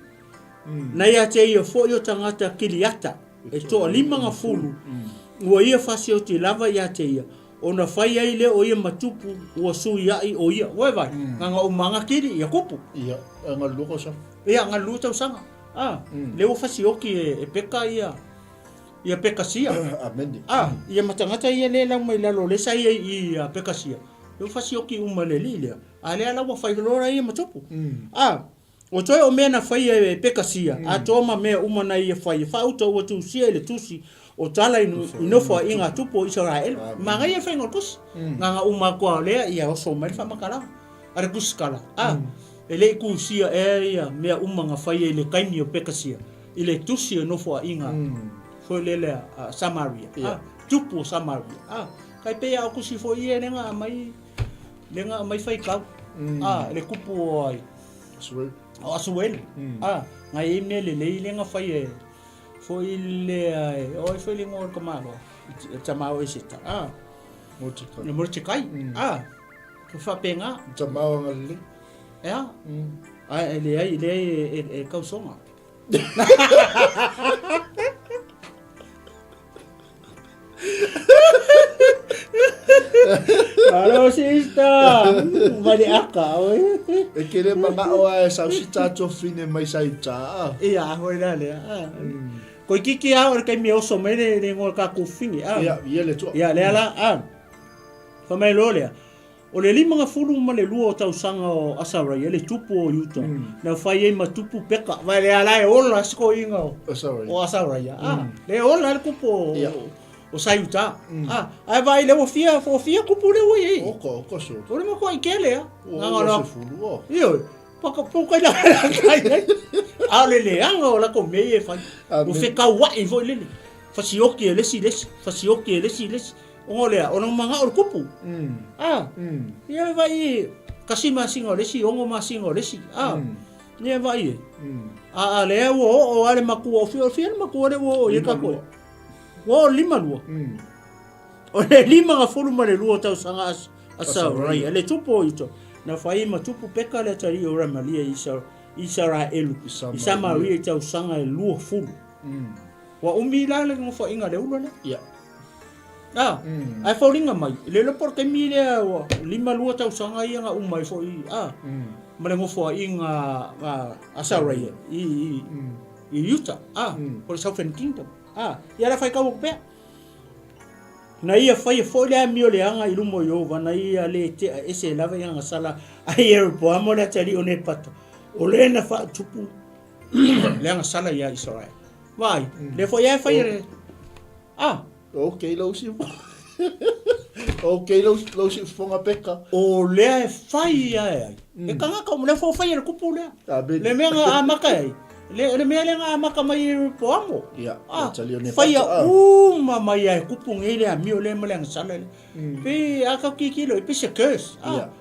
na ia te ia fo yo tangata kiliata e to lima nga fulu o ia fasioti lava ia te ia ona fai ai le o ia matupu o sui ai o ia we vai nga o manga kiri ia kopu ia nga luko sa ia nga luto sanga le o fasioki e peka ia peka sia amen ia matangata ia le la mai lalo le sai ia peka sia eu fasioki uma le lile ale ala wa fai lora ia matupu o toi o mena fai e peka sia a toma me uma na ia fai fa auto o tu sia le tusi o tala ino fa inga tupo Israel manga ia fai ngorkus nga uma ko le ia o so mai fa makala are kuskala ele ku sia ia me uma nga fai le kaini o peka sia ile tusi no fa inga foi lele Samaria tupu Samaria kai pe au kusi foi lenga mai fai kau le kupu ai asuel ngai me le lenga fai foi le oi foi le ngor kamalo tamao isita mortikai ku fa penga tamao ngali le kau songa Halo sister, mari aka oi. E kere manga oa sa sita to fine mai sai ta. Ia, hoi dale. Ko kiki a or kai mi oso mere ne ngol ka ku fini. Ia, le to. Ia le ala. Fa mai lole. O le lima nga fulu ma le lua o tau sanga o Asara, le tupu o Yuta. Na fai e matupu peka. Vai le ala e ola sko inga o Asara. Le ola le kupo o Sayuta. Ai vai le o fia kupu le oi. Oko so. O le mo ko ikele nga ngala fulu. Io. Paka na kai. Ale anga o la ko me e fai. O fe ka wa e vo le. Fasioki lesi. Fasioki lesi. Olha, orang manga or kupu. Ia vai kasi masingo lesi, ongo masingo lesi. Ia vai. Le o ale maku o fio maku le o ia ka ko. Wo lima lua. O le lima nga fulu male lua tau sanga asa rai. Le tupo ito. Na fai matupu peka le tari ora malia Israel. Samaria tau sanga lua fulu. Wa umila le ngo fa inga le ulo le. Ia. Ai faulinga mai. Le por ke mi le lima lua tau sanga ia nga umai fo malengo fo inga Asara i Utah. Por Southern Kingdom. Ia la fai ka pe. Na ia fai fo le mi le anga i lumo yo va na ia le te ese lava ia nga sala ai e po amo le tali one pato. O le na fa tupu le anga sala ia Israel. Vai, le fo ia fai Okay, lo si. Okay, lo si fonga peka. O le fai ai. E kanga ka mo le fo fai le kupu le. Le menga amaka ai. Le menga amaka mai po amo. Ia. Fai mai ai kupu ngile a mi o le mo le sala le. Pe aka kikilo pe se curse.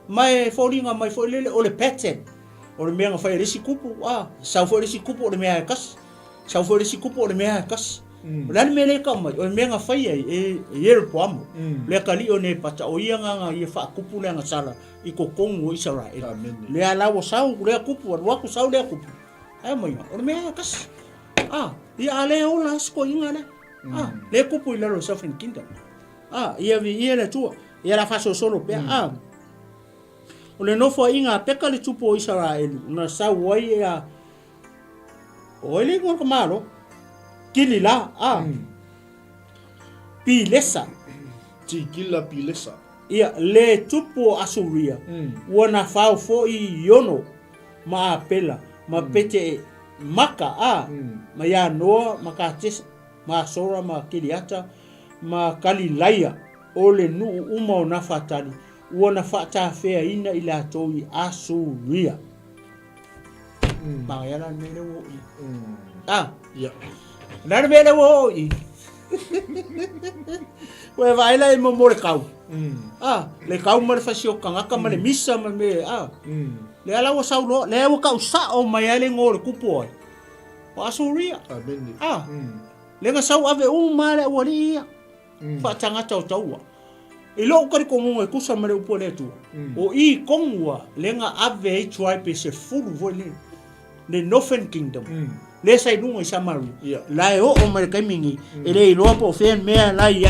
Mai folinga mai fo le o le pattern. O le menga fai le si kupu. Sa fo le si kupu o le menga kas. Sa fo le si kupu o le menga kas. Lan mele ka mai o menga fai ai e po amo le kali o ne pata o ia nga ia fa kupu le nga sala i ko kongo Israel le ala o sau le kupu wa ku sau le kupu ai mai o menga kas ia ale o la sko inga le le kupu i lo Southern Kingdom ia le tu ia la fa solo pe o le no fo inga peka le tupo Israel na sau wai o le ngor ko malo Kilila pilesa. Tikila pilesa. ia le tupu o asuria ua na fau fo I yono ma apela ma pete maka ma ya noa ma katesa ma sora ma kiliata ma kalilaia o le nuu uma o na fatali ua na faatafea ina I le atou I asuria ma yala mele wo ia na mele wo we vai la mo mo le kau le kau ma le fasio kangaka ma le misa ma me le ala wa saulo le wa kau sa o mai ale ngore kupo o asuria ameni le nga sau ave ma le wali fa tanga tau tau e lo ko ko mo e kusa ma le upo le tu o I kongua le nga ave tribe se fulu vole le Northern Kingdom le sai nunga I Samaru la e o ma le kaimingi e le lo po fe mea la ia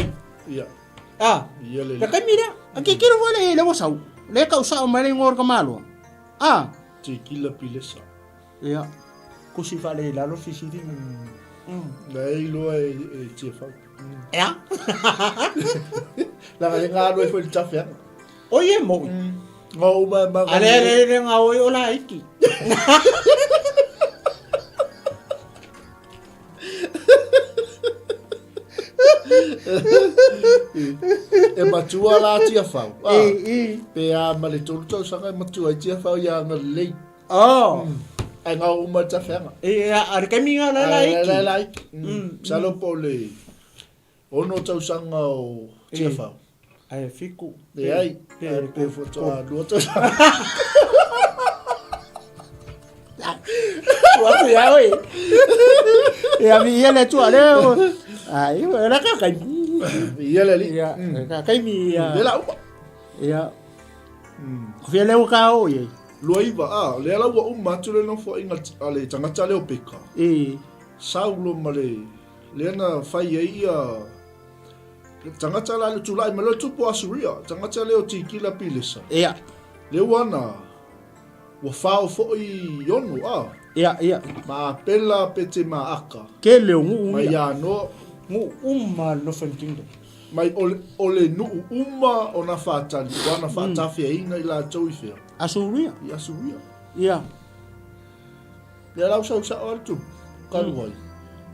le kaimira aki kiro vole le wasau le ka usa o ma le ngor ka malo Tikila pilesa ia kusi vale la lo fisiri la ilo e chefa ia la ga nga lo foi tafia o ye mo ngo ma ale nga o la iki e matua la tia fau pe a male tolu sanga matua tia fau ya nga le ai nga uma ta fenga ar kaminga la iki salo pole ono tau sanga o tia fau ai fiku ai pe foto a luoto Watu ya oi. Ya mi ele tu ale. Ai, era ka kai. Ia li. Ya, ka kai mi ya. De la upa. Ya. Fia le ka o ye. Loiva le la wa matu le no fo inga ale tangata le opeka. Saulo male. Le na fai ia tangata la tu lai malo tu po asuria. Tangata le o tikila pilisa. Ya. Le wana wa fao fo I yonu ia ma pela pete ma aka ke le ngu ma ya no ngu no Kingdom mai ole nu uma ona fatali wana fatafia ina ila toifia asuria ia le la usa altu kalwai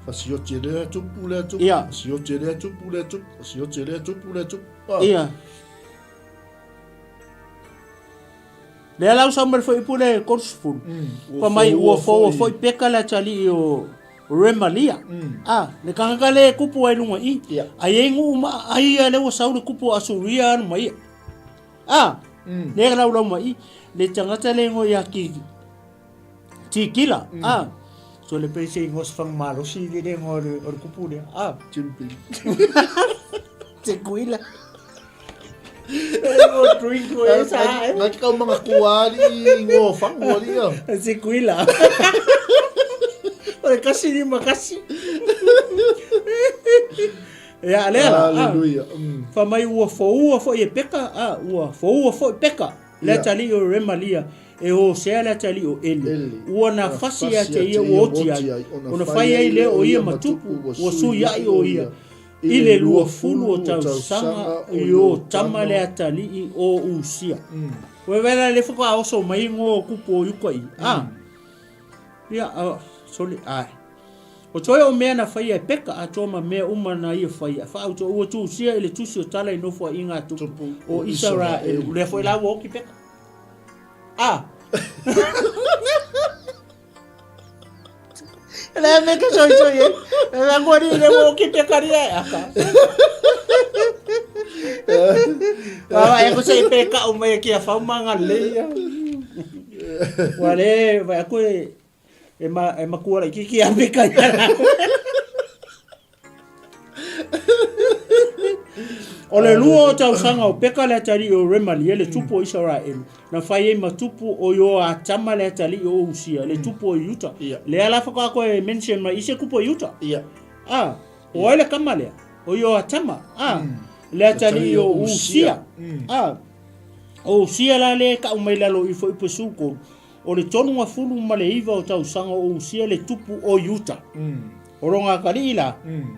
fasio tele tu pule tu fasio tele tu pule tu fasio tele tu pule tu ia le la usa mer foi pule korsful pa mai o foi peka la chali o remalia le kanga le kupu ai lunga I ai ngu ma ai le o sauri kupu asuria mai le la ula mai le tangata le ngo ya ki tikila so le pese ngos fang malo si le ngo o kupu le chimpi te kuila Ego drink ko esa. Ngai kau mga kuali ngo fango dia. Si kuila. Ore kasi ni makasi. Ya le. Hallelujah. Fa mai ua fo e peka ua fo peka. Le tali o remalia e o se le tali o ele. Ua na fasi ya te ia o tia. Ona fai ai le o ia matupu o su ya I o ia. Ile lua fulu o tau sanga I o tamale atali I o usia. Wewela le fuka aoso mai ngo kupo o yuka I. Ia, soli, o toi o mea na fai peka a toma mea uma na ia fai. Fa au to ua tu usia ile tusi o tala ino fua inga tupu o Isara e le foi la woki peka. Le me que soy le ngori le woki peka ria aka. Wa ko sei peka o mai ki a fa manga le. Wale va ko e ma kuara ki a peka. O le lua o tau sanga o peka le atari o remali le tupu o Israel. Na fai e matupu o yo a tama le atari o usia. Le tupu o Utah. Le ala whaka ko e mention ma ise kupu o Utah. O ele kamale. O yo a tama. Le atari o usia. O usia la le ka umai lalo I fo I pesuko. O le tonu wa fulu ma le iwa o tau sanga o usia le tupu o Utah. O ronga kalila.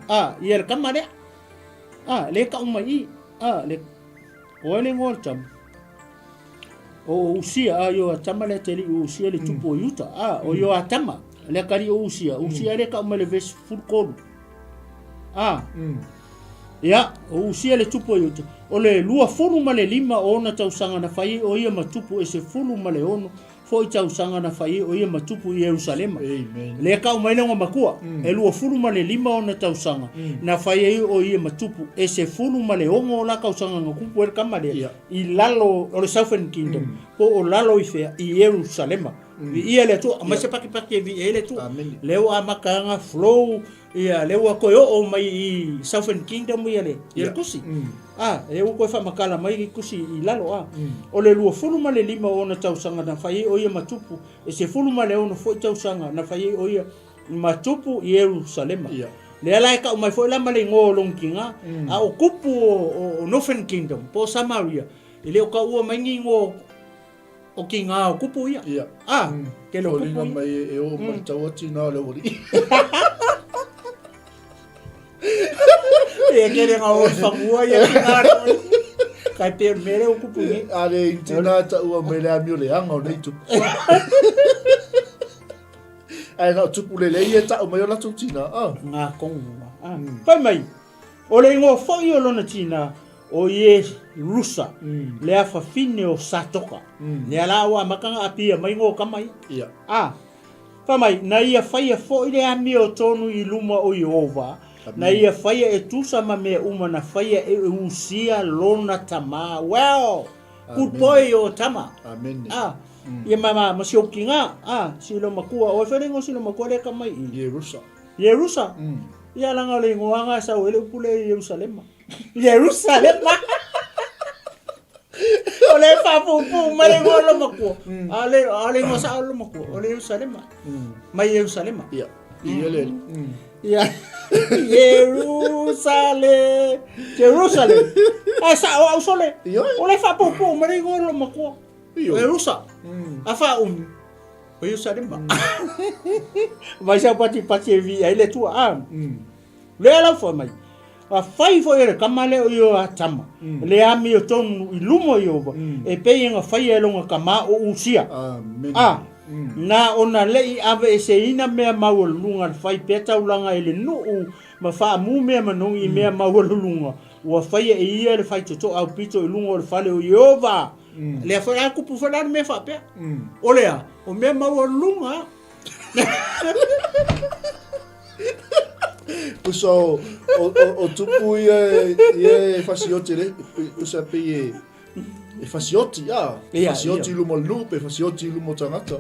I ele kamale. Le ka umai le o le ngol tam o usia a yo tama le tele usia le tupu yuta o yo atama le kari usia le ka mele ves full code ya o usia le tupu yuta o le lua fulu male lima o na tausanga na fai o ia matupu e se fulu male ono foi tausanga na fai o ia matupu i Jerusalema le ka mai le makua e lua fulu male lima o na tausanga na fai o ia matupu e se fulu male ongo la kausanga ngakupu e kamale i lalo o le Southern Kingdom po o lalo i fea i Jerusalema ia le tu ma se paki vi ele tu leo a makanga flow ia leo a koyo o mai i Southern Kingdom ia le kusi e o ko fa makala mai i kusi i lalo o le lua fulu male lima o na tausanga na fai o ia matupu e se fulu male o na foi tausanga na fai o ia matupu i Jerusalema le ala ka mai foi la male ngo longkinga a o kupu o Northern Kingdom po Samaria ile o ka ua mai ngo o kinga o kupu ia ke lo kupu mai e o mai tawati na le ori e kere nga o famua ia kai pe mere o kupu ni ale tina ta ua mai le amio le anga o nei tu ai na tupu le ia ta o mai o la tu tina nga konga pa mai o le ngo foi o lona tina o ye rusa le afa fine o satoka le ala wa makanga apia mai ngo kamai pa mai na ia faia fo ile ami o tonu i luma o Jehova na ia faia e tusa ma me uma na faia e usia lona tama good boy o tama amen ia mama masio kinga silo makua o ferengo silo makua le kamai i Jerusa ia langa le ngoanga sa ele pule Jerusalem ole fa pu mai ngolo makua ale ngo sa lo makua ole Jerusalem mai Jerusalem ia ele ia Jerusalem asa o sole ole fa pu mai ngolo makua Jerusalem afa o Jerusalem vai sa pati vi ai le tu le ala fo mai a fai fo era kamale o yo atama le ami o tonu i lumo yo e pe nga fai e longa kama o usia na ona le ave se ina me maul lunga fai peta ulanga ele no ma fa mu me manongi me maul lunga wa fai e ia le fai to au pito i lunga o le fale o Jehova le fa la kupu fa la me fa pe olea o me maul lunga so o tupu ia fasioti le usa pe fasioti fasioti lumo lupe fasioti lumo tangata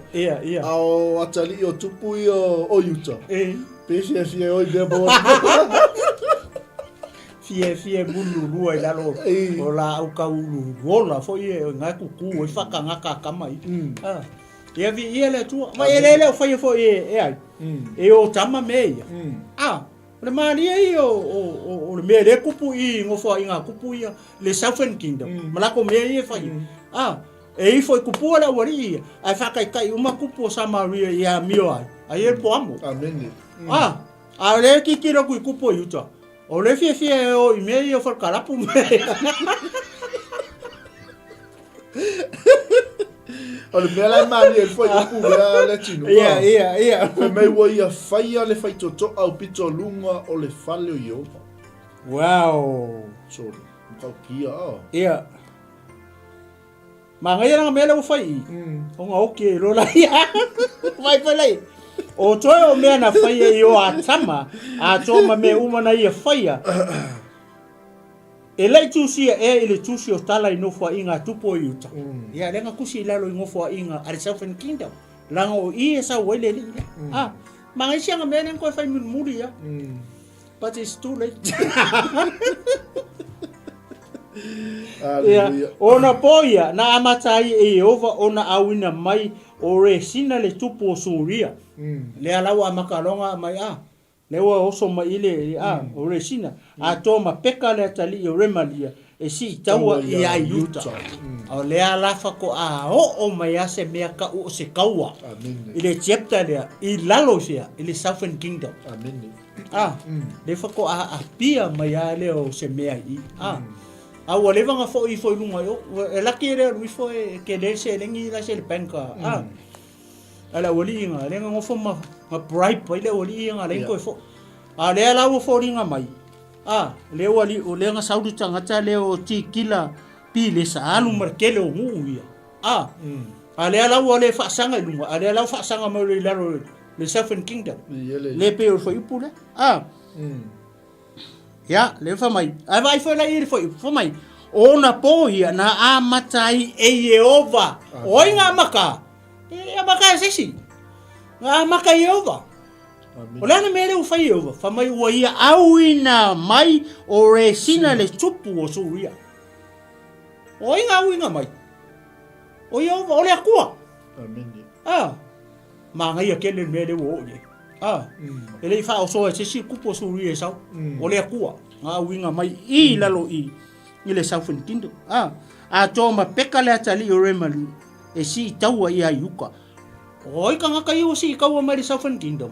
ao atali o tupu o yuta pe fie o de bo fie bulu rua la lo o la o ka ulu rola fo ia nga kuku o faka nga ka kamai ia vi ia le tu ma ele fo ai e o tama meia le maria i o le mere kupu i ngofo inga kupu ia le Southern Kingdom malako me i fa e foi kupu la wari ai fa kai uma kupu Samaria ia mio ai e po amo amen le kikiro ku kupu yuta o le fie o i me i o fa kalapu me ole mela mali e foi ku ya le tino ia me wo ia faia le fai toto au pito lunga o le fale o yo so ka kia ma ngai nga mela o fai o nga oke lo la ia vai lai o toi o me na faia yo atama a toma me uma na ia faia e lai tusia ele tusi o tala i nofo inga tupo yuta ia lenga kusi lalo i nofo inga al Southern Kingdom langa o i sa wele li mangai sianga menen ko fai muri ya but it's too late ona poia na amatai e Jehova ona awina mai o resina le tupo o suria le alawa makalonga mai lewa oso maile o resina a toma peka le tali o remalia e si taua i ai yuta o le ala fa ko o mai ase mea ka o se kaua ile chapter le i lalo sia ile Southern Kingdom le fa ko a pia mai ale o se mea i a wa leva nga fo lunga yo e la kire lui fo ke le se lengi la se le penka ala wali nga le nga fo ma bribe pa le wali nga le ko fo a le ala wo fo ringa mai le wali o le nga saudi tanga ta le o ti kila pi le sa alu markele o mu ia a le ala wo le fa sanga lunga a le ala fa sanga mo le laro le Southern Kingdom le pe o fo ipule ya le fa mai ai vai foi la ir foi mai ona po ia na amatai e Yehova oi nga maka e maka sisi nga maka Yehova ola na mele u fa Yehova fa mai o ia auina mai o resina le tupu o suria oi nga mai o Yehova ole akua amen ma ngai akele mele o ye ele fa o so se si kupo suri e sa ole akua nga winga mai I lalo I ile Southern Kingdom a toma peka le atali o remali e si taua ia yuka oi ka ngaka i o si ka o mai Southern Kingdom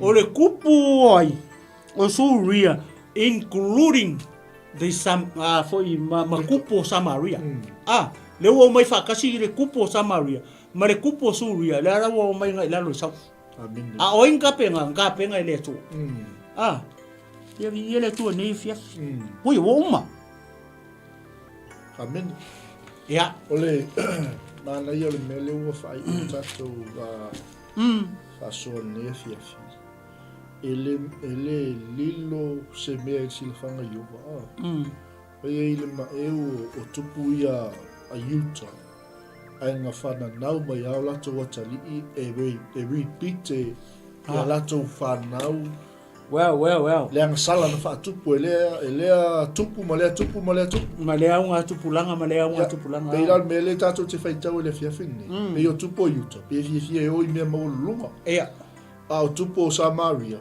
ole kupo ai o suria including the foi kupo Samaria le o mai fa kasi le kupo Samaria ma le kupo suria le ara o mai ngai lalo sa oi ka penga le tu ia vi ele tu nei fia oi o uma amen ya ole mana ia le mele o fai tato fa so ne fia ele lilo se me silfanga yuva ele ma o tupu ia a Utah ai nga fana nau mai au lato watali e repeat ia lato fanau well le ang sala na fa tupu ele tupu male tupu nga tupulanga nga tupulanga pe la mele tato te fai tau le fia fini pe yo tupu Utah pe fia o I me mo lunga au tupu Samaria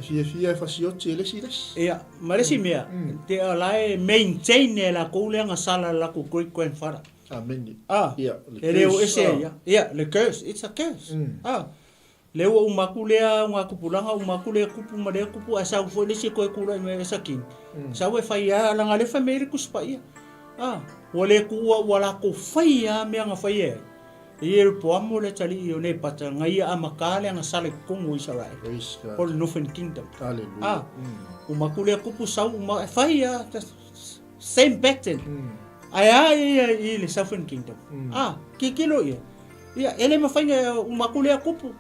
fia fa sioti ele siles male si mea te alae maintain la ko le nga sala la ko great grandfather amen ele o ese le curse it's a curse le o makulea nga kupulanga makule kupu male kupu asa fo le se ko kula me sakin sa we faia la ngale family ku spaia wale ku wala ko faia me nga faia e po amo le tali o ne pata ngai amakale nga sale kungu Israel por Northern Kingdom hallelujah o makule kupu sa faia same pattern ai le Southern Kingdom kikilo ele me fainga makule kupu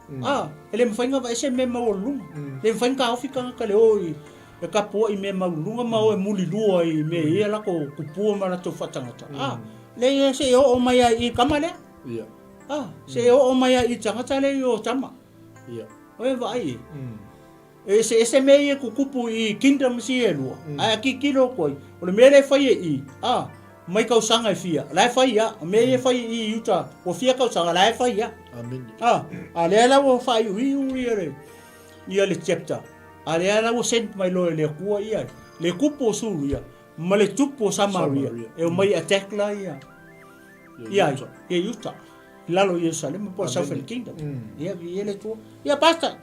ele me fainga vai se me maulunga le fainga ofika ka le oi e ka po I me maulunga ma o muli lua I me ia la ko kupu ma na to fatangata le se o mai I kamale se o mai I tangata le yo tama o vai se me ia ku kupu I kingdom si e lua kikilo koi o le mele fai mai kau sanga fia lai fai me fai I Utah o fia kau sanga lai fai amen ale la wo fai ui ia le chapter ale la wo sent mai lo le ku ia le kupo suria ma le tupo Samaria e mai attack la ia Utah lalo Jerusalem po Southern Kingdom ia le tu ia pasta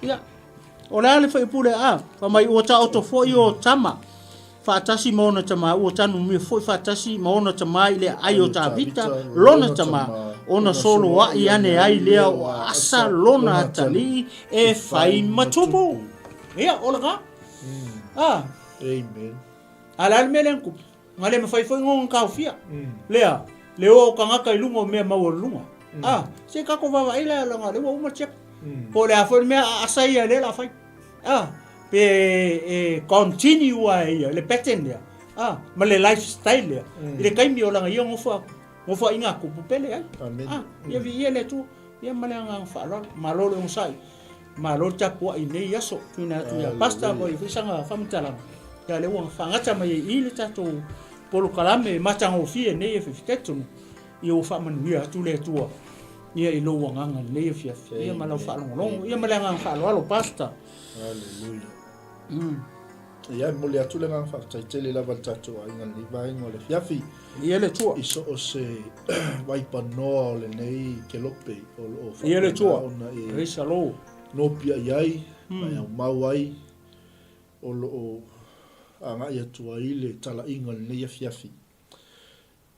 ia ola le fai pule fa mai o ta auto fo io tama fatasi maona tama o tanu mi foi fatasi maona tama ile ayo ta vita lona tama ona solo wa iane ai le o asa lona tali e fai matupu ia olga amen ala melen ku ngale me fai foi ngon ka fia le o kanga kai lungo me ma lunga se ka ko va ila la ngale o ma check po le afo me asa ia le la fai pe continue ai le pattern ya ma le lifestyle ya ile kai mi ola ngai ngo fa inga ku pupele ai ia vi ele tu ia ma le nga fa lo ma lo le sai ma lo tapu ai nei yaso tuna pasta boy fisanga famtala ya le wang fa ngata mai ile tatu polo kalame matango fie nei fifiketu ia fa manuia tu le tua ia I lo wanga nei fia ia ma lo fa lo ia ma le nga fa lo pasta hallelujah ia mo le atu le nga fa tele la tatu ai ngali vai ngole fiafi ia le tua iso o se vai pano le nei kelope o ia le tua risalo no pia iai mai au mau ai o anga ia tua ile tala inga le ia fiafi.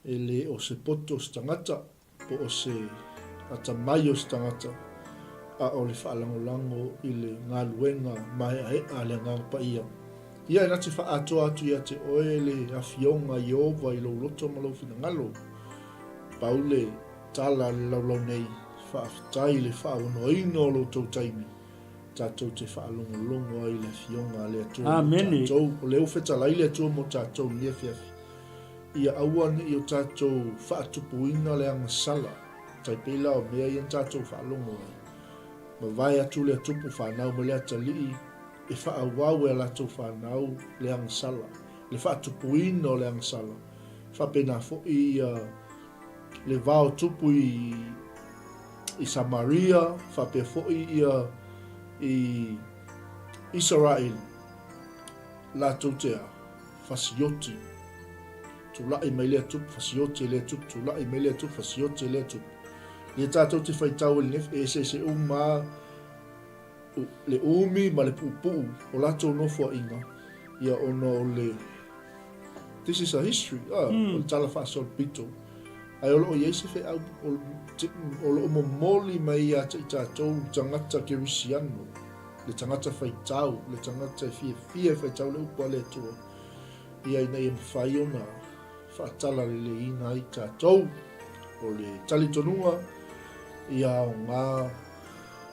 Ele o se poto stangata po o se ata mai o stangata a o le whaalangolango i le ngā luenga mai a le ngā pa ia. Ia e nati wha atoa atu ia te oe le a fionga i ova i lau loto ma lau fina ngalo. Paule tala le lau nei wha aftai le wha awano ino lo tau taimi. Tātou te whaalongolongo ai le fionga le atua mo tātou. O leo whetalai le atua mo tātou lia fiafi. Ia awane i o tātou whaatupuina le anga sala. Tai pēla o mea i an tātou whaalongo ai. Ma vai atu le atupu whanau ma le atalii e whaawau e latou whanau le anga sala. Le whaatupuina o le anga sala. Whapena fo i le vao tupu i Samaria. Whape fo i Israel latou te fasioti. Tulai mai le atupu fasioti le atupu. Tulai mai le atupu fasioti le atupu. Le tātou te whaitau le nef e se uma le umi ma le pupu o latou nofo inga. Ia ono le this is a history. O le tala whaasol pito. Ai olo o yeise whi au o lo momoli mai a te tātou tangata kerisiano. Le tangata whaitau, le tangata fia whaitau le upa le tua. Ia ina i mwhai ona whaatala le ina i tātou o le talitonua. Ia o ngā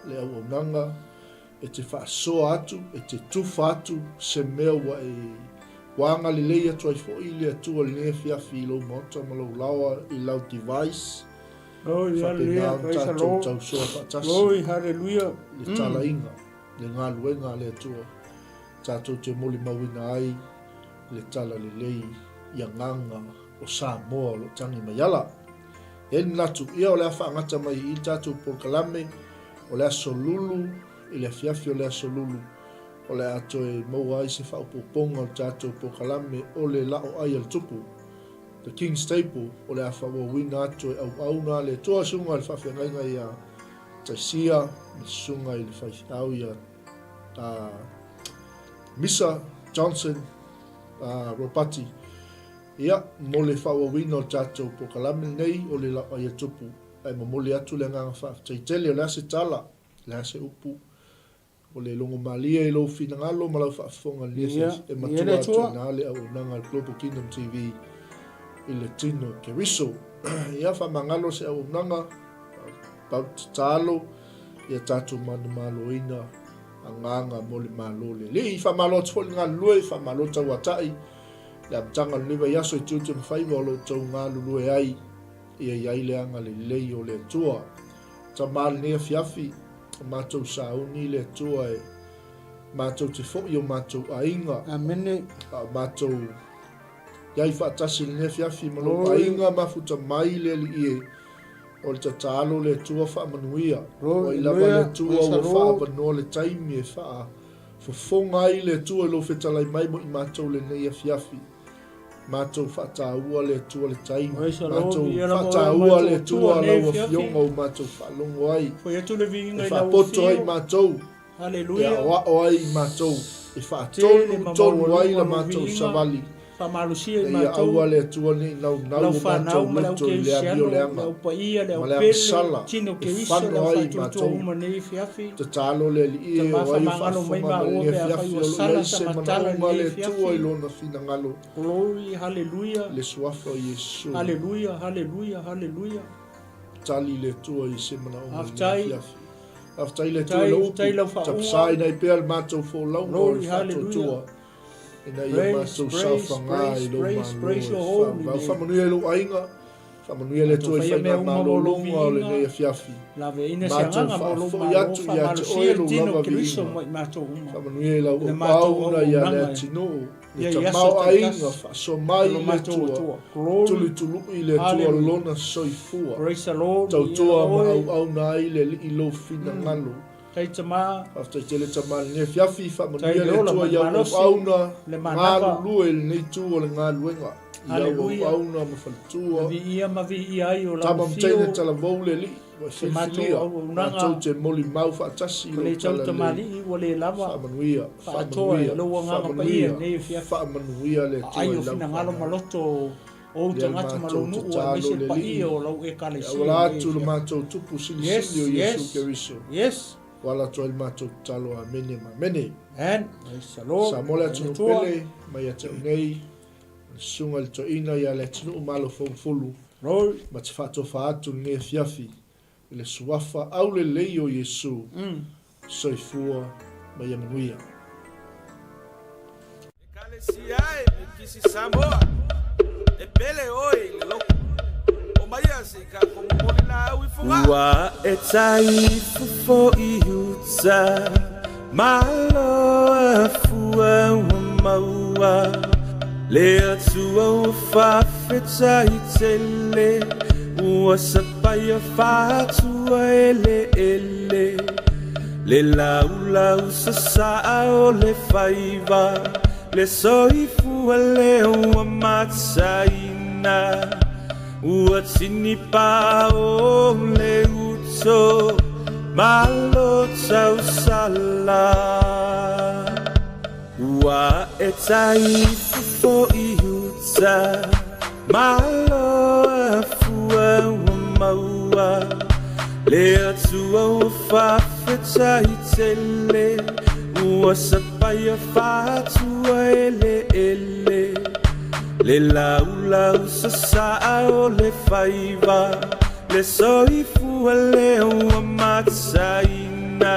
le au onanga e te whaasoa atu, e te tufa atu, se mea wa e wanga le lei atu ai fo i le atua le nea fiafi i lau mota ma lau lawa i lau device. Oi, hallelujah, praise the Lord. Tau soa whaatasi. Oi, hallelujah. Le tala inga, le ngā luenga le atua. Tātou te moli mawina ai, le tala le lei ia nganga o Samoa lo tangi mai ala. E natu, ia o lea whaangata mai i tātou Pokalame, o lea solulu, i lea fiafi o lea solulu, o lea ato e maua ai se whaupoponga o tātou Pokalame, o le lao ai al tupu, the King Staple, o lea whawawina ato e au auna, le toa sunga le whawhiangainga i a Taisia, me sunga i le whaiau i a Misa Johnson, Ropati, ia, mo le whawawina o tātou Pokalame nei o le lau ai atupu. Ai mo le atu le nganga whaaftaitele o le ase tala, le ase upu. O le longo malia i lau finangalo ma lau whaafonga liefes e matua atu na le au nanga Global Kingdom TV i le tino ke riso. Ia whamangalo se au nanga pau talo ia tātou manu malo ina a nganga mo le malo le. Le i whamalo atu ngā lue, whamalo tau atai. Le amtanga lewa yaso i tiuti mwhaiwa o lo tau ngā lulue ai ia iai le anga le lei o le atua. Ta maali nea fiafi, mātou sauni le atua e mātou te fōi o mātou ainga. Amene. Mātou iai whaatasi le nea fiafi malo ainga mafuta mai le li ie o le tatalo le atua whaamanuia. O i lava le atua o whaapanoa le taimi e wha fofonga ai le atua lo whetalai mai mo i mātou le nea fiafi. Mātou whataua le atua le taimi. Mātou whataua le atua lau a fionga o mātou whalongo ai. Foi atu le vinga i lau whapoto ai mātou. Halleluja. E wao ai mātou. E whaatonu tonu ai la mātou savali. Whamalusia i mātou. E aua le atua ni nau nau mātou mito i le abio le anga. Lau paia, lau pele, tino ke isa, lau whatutua uma nei fiafi. Te talo le li e o ai whafonga le le fiafi o le se manauma le tua i lona fina ngalo. Glory, halleluja. Le suafa o Yesu. Halleluja, halleluja, halleluja. Tali le tua i se manauma le fiafi. Aftai le tua le upu. Tapsai nei pēr mātou fō lau o le whatotua. Ina ia mātou sauwhanga i lo mālo. Whamanuia lo ainga. Whamanuia le tua i whaina mālo longa o le nei a fiafi. Lave ina se anganga mālo mālo. Whamalusia tino kiriso mai mātou uma. Whamanuia lau o auna i a lea tino. Le ta mau ainga whaso mai le tua. Tulu tulu i le tua lona soifua. Praise the Lord. Tau tua ma au auna ai le li ilo fina ngalo. Tai tama. After tele tama ne fiafi whamanuia le tua i au auna. Ngā lue le tua le ngā luenga. Ia au auna ma whaltua. Mavi ia ai o lau Tama mtaine tala vau le li. se matou au unanga matou te moli mau whaatasi le tau tamali ua le lava whaamanuia whaatoa lo wanganga pa ia nei fia whaamanuia le tua ai o fina ngalo maloto o tangata malonu ua mese pa ia o lau e kale si wala atu le matou tupu sili o Yesu Keriso yes wala tua il matou talo a mene ma mene and salo sa mole atu pele mai atu nei sunga le toina ia le tunu malo fulu Lord, ma te whaatofa atu nge fiafi le suafa au le lei o Yesu soifua ma ia manuia. Ekalesia e kisi Samoa e pele oi le loko o mai asi ka komo moli na au i funga Ua e tai fufo I huta malo a fua ua maua le atua ua whawheta I tele ua sapaya whatua ele le lau sa saa o le whaiva le soifua le ua matsaina ua tini pa o le uto malo tau sala ua e tai fufo I huta malo a fua ua maua le atua ua whawheta I tele ua sapaya whatua ele le lau sa saa o le whaiva le soifua le ua matsaina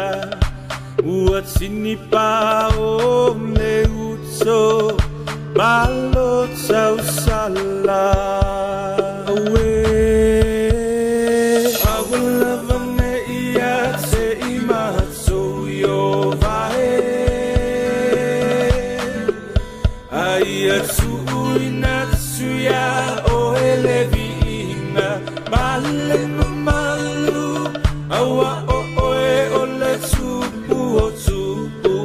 ua tini pa o le uto malo tau sala awa lava me ia te I matou yo vae ai atu uina tsuya o ele viina male malu awa o oe o le tupu o tupu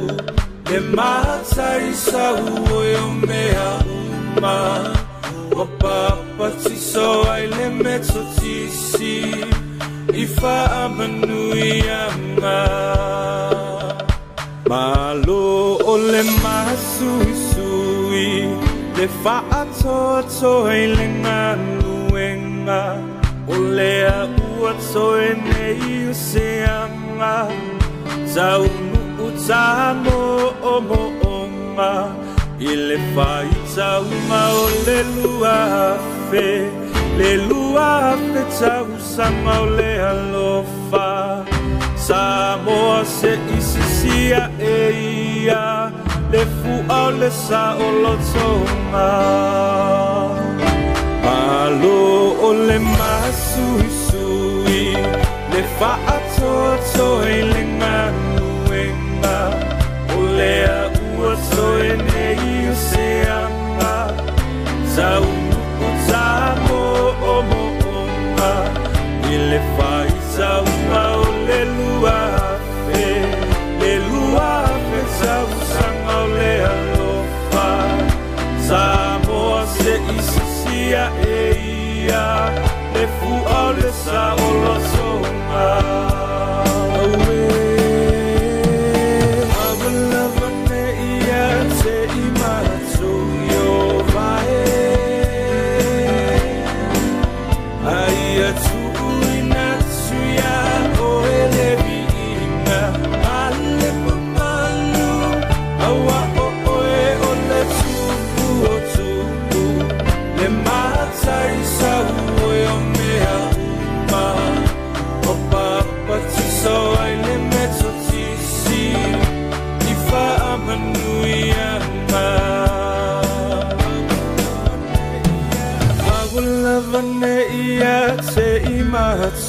le matai sa ue o mea uma o papa tiso ai le meto tisi I whaamanui anga malo o le masui le whaatoa I le ngaluenga o lea ua toe nei o se anga tau nuu tamo o moonga I le whai taunga o le luafe tau sama o le alofa Samoa se isisia e ia le fua o le sa o lotonga alo o le masui le whaatoa I le ngaluenga o lea ua toe nei o se anga tau nuu tamo o moonga I le whai taunga o le luafe tau sanga o le alofa Samoa se isisia e ia le fua o le sa o lotonga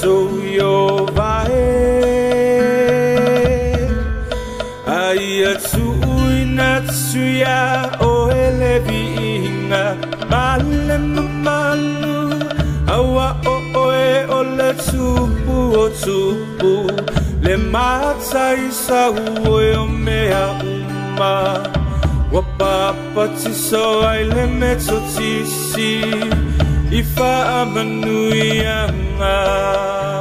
So yo vae ai atu inatsuya o ele viinga male malu awa o oe o le tupu le matai sa ue o mea uma wa papa tiso ai le meto tisi I whaamanui anga